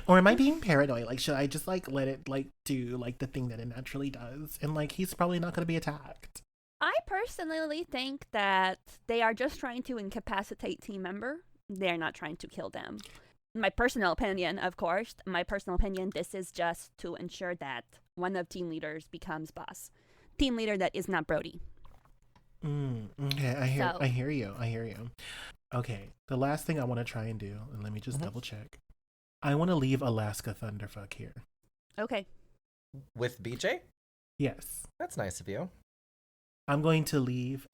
Speaker 3: Or am I being paranoid? Like, should I just like let it like do like the thing that it naturally does? And like he's probably not going to be attacked.
Speaker 1: I personally think that they are just trying to incapacitate team member. They're not trying to kill them. My personal opinion, of course, this is just to ensure that one of team leaders becomes boss. Team leader that is not Brody.
Speaker 3: Okay, I hear you. Okay, the last thing I want to try and do, and let me just double check. I want to leave Alaska Thunderfuck here.
Speaker 1: Okay.
Speaker 2: With BJ?
Speaker 3: Yes.
Speaker 2: That's nice of you.
Speaker 3: I'm going to leave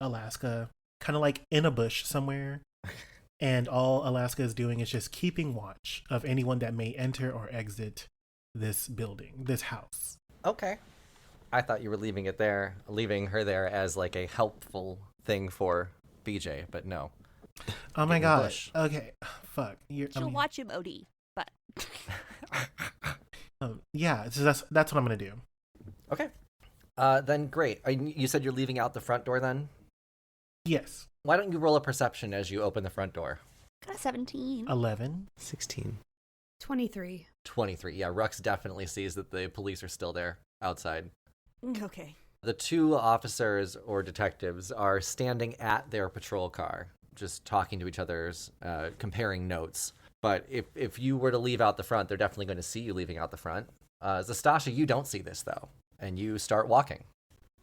Speaker 3: Alaska kind of like in a bush somewhere. And all Alaska is doing is just keeping watch of anyone that may enter or exit this building, this house.
Speaker 2: Okay. I thought you were leaving her there as like a helpful thing for BJ, but no.
Speaker 3: Oh my
Speaker 2: In the
Speaker 3: gosh.
Speaker 2: bush.
Speaker 3: Okay. Fuck.
Speaker 1: She'll watch him OD, but
Speaker 3: Yeah, so that's what I'm gonna do.
Speaker 2: Okay. Then great. You said you're leaving out the front door then?
Speaker 3: Yes.
Speaker 2: Why don't you roll a perception as you open the front door?
Speaker 1: Got a 17.
Speaker 3: 11.
Speaker 4: 16.
Speaker 5: 23.
Speaker 2: 23. Yeah, Rux definitely sees that the police are still there outside.
Speaker 1: Okay.
Speaker 2: The two officers or detectives are standing at their patrol car, just talking to each other, comparing notes. But if you were to leave out the front, they're definitely going to see you leaving out the front. Zastasha, you don't see this, though, and you start walking.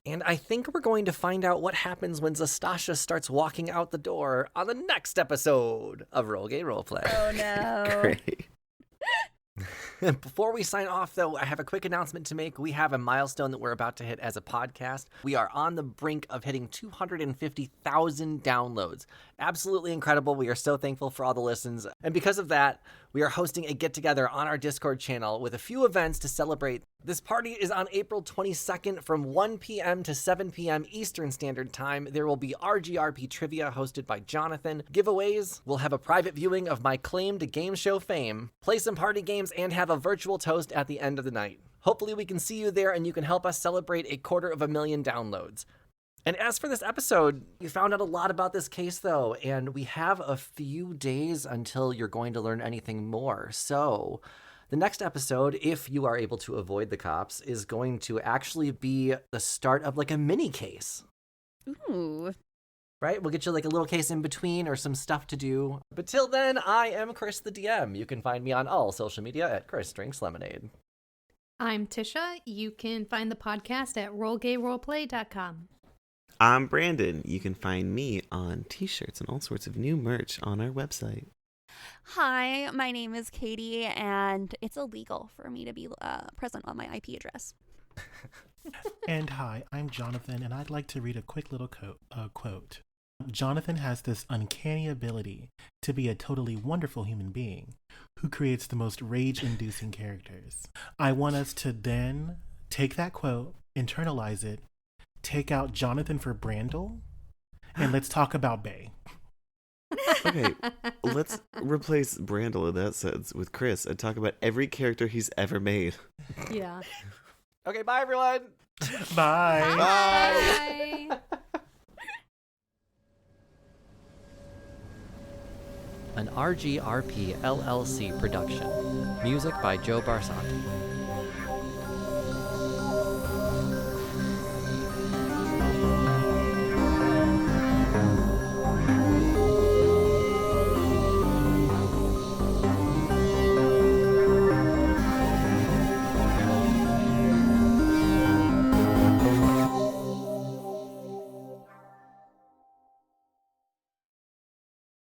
Speaker 2: And I think we're going to find out what happens when Zastasha starts walking out the door on the next episode of Roll Gay Roleplay.
Speaker 1: Oh, no.
Speaker 4: Great.
Speaker 2: Before we sign off, though, I have a quick announcement to make. We have a milestone that we're about to hit as a podcast. We are on the brink of hitting 250,000 downloads. Absolutely incredible. We are so thankful for all the listens. And because of that, we are hosting a get-together on our Discord channel with a few events to celebrate. This party is on April 22nd from 1 p.m. to 7 p.m. Eastern Standard Time. There will be RGRP trivia hosted by Jonathan, giveaways, we'll have a private viewing of my claim to game show fame, play some party games, and have a virtual toast at the end of the night. Hopefully we can see you there and you can help us celebrate 250,000 downloads. And as for this episode, you found out a lot about this case, though, and we have a few days until you're going to learn anything more. So the next episode, if you are able to avoid the cops, is going to actually be the start of like a mini case.
Speaker 1: Ooh.
Speaker 2: Right? We'll get you like a little case in between or some stuff to do. But till then, I am Chris the DM. You can find me on all social media at Chris Drinks Lemonade.
Speaker 5: I'm Tisha. You can find the podcast at rollgayroleplay.com.
Speaker 4: I'm Brandon. You can find me on t-shirts and all sorts of new merch on our website.
Speaker 1: Hi, my name is Katie, and it's illegal for me to be present on my IP address.
Speaker 3: And hi, I'm Jonathan, and I'd like to read a quick little quote. Jonathan has this uncanny ability to be a totally wonderful human being who creates the most rage-inducing characters. I want us to then take that quote, internalize it, take out Jonathan for Brandel, and let's talk about Bae.
Speaker 4: Okay, let's replace Brandel in that sense with Chris and talk about every character he's ever made.
Speaker 5: Yeah.
Speaker 2: Okay, bye everyone.
Speaker 3: Bye.
Speaker 5: Bye.
Speaker 2: An RGRP LLC production. Music by Joe Barsanti.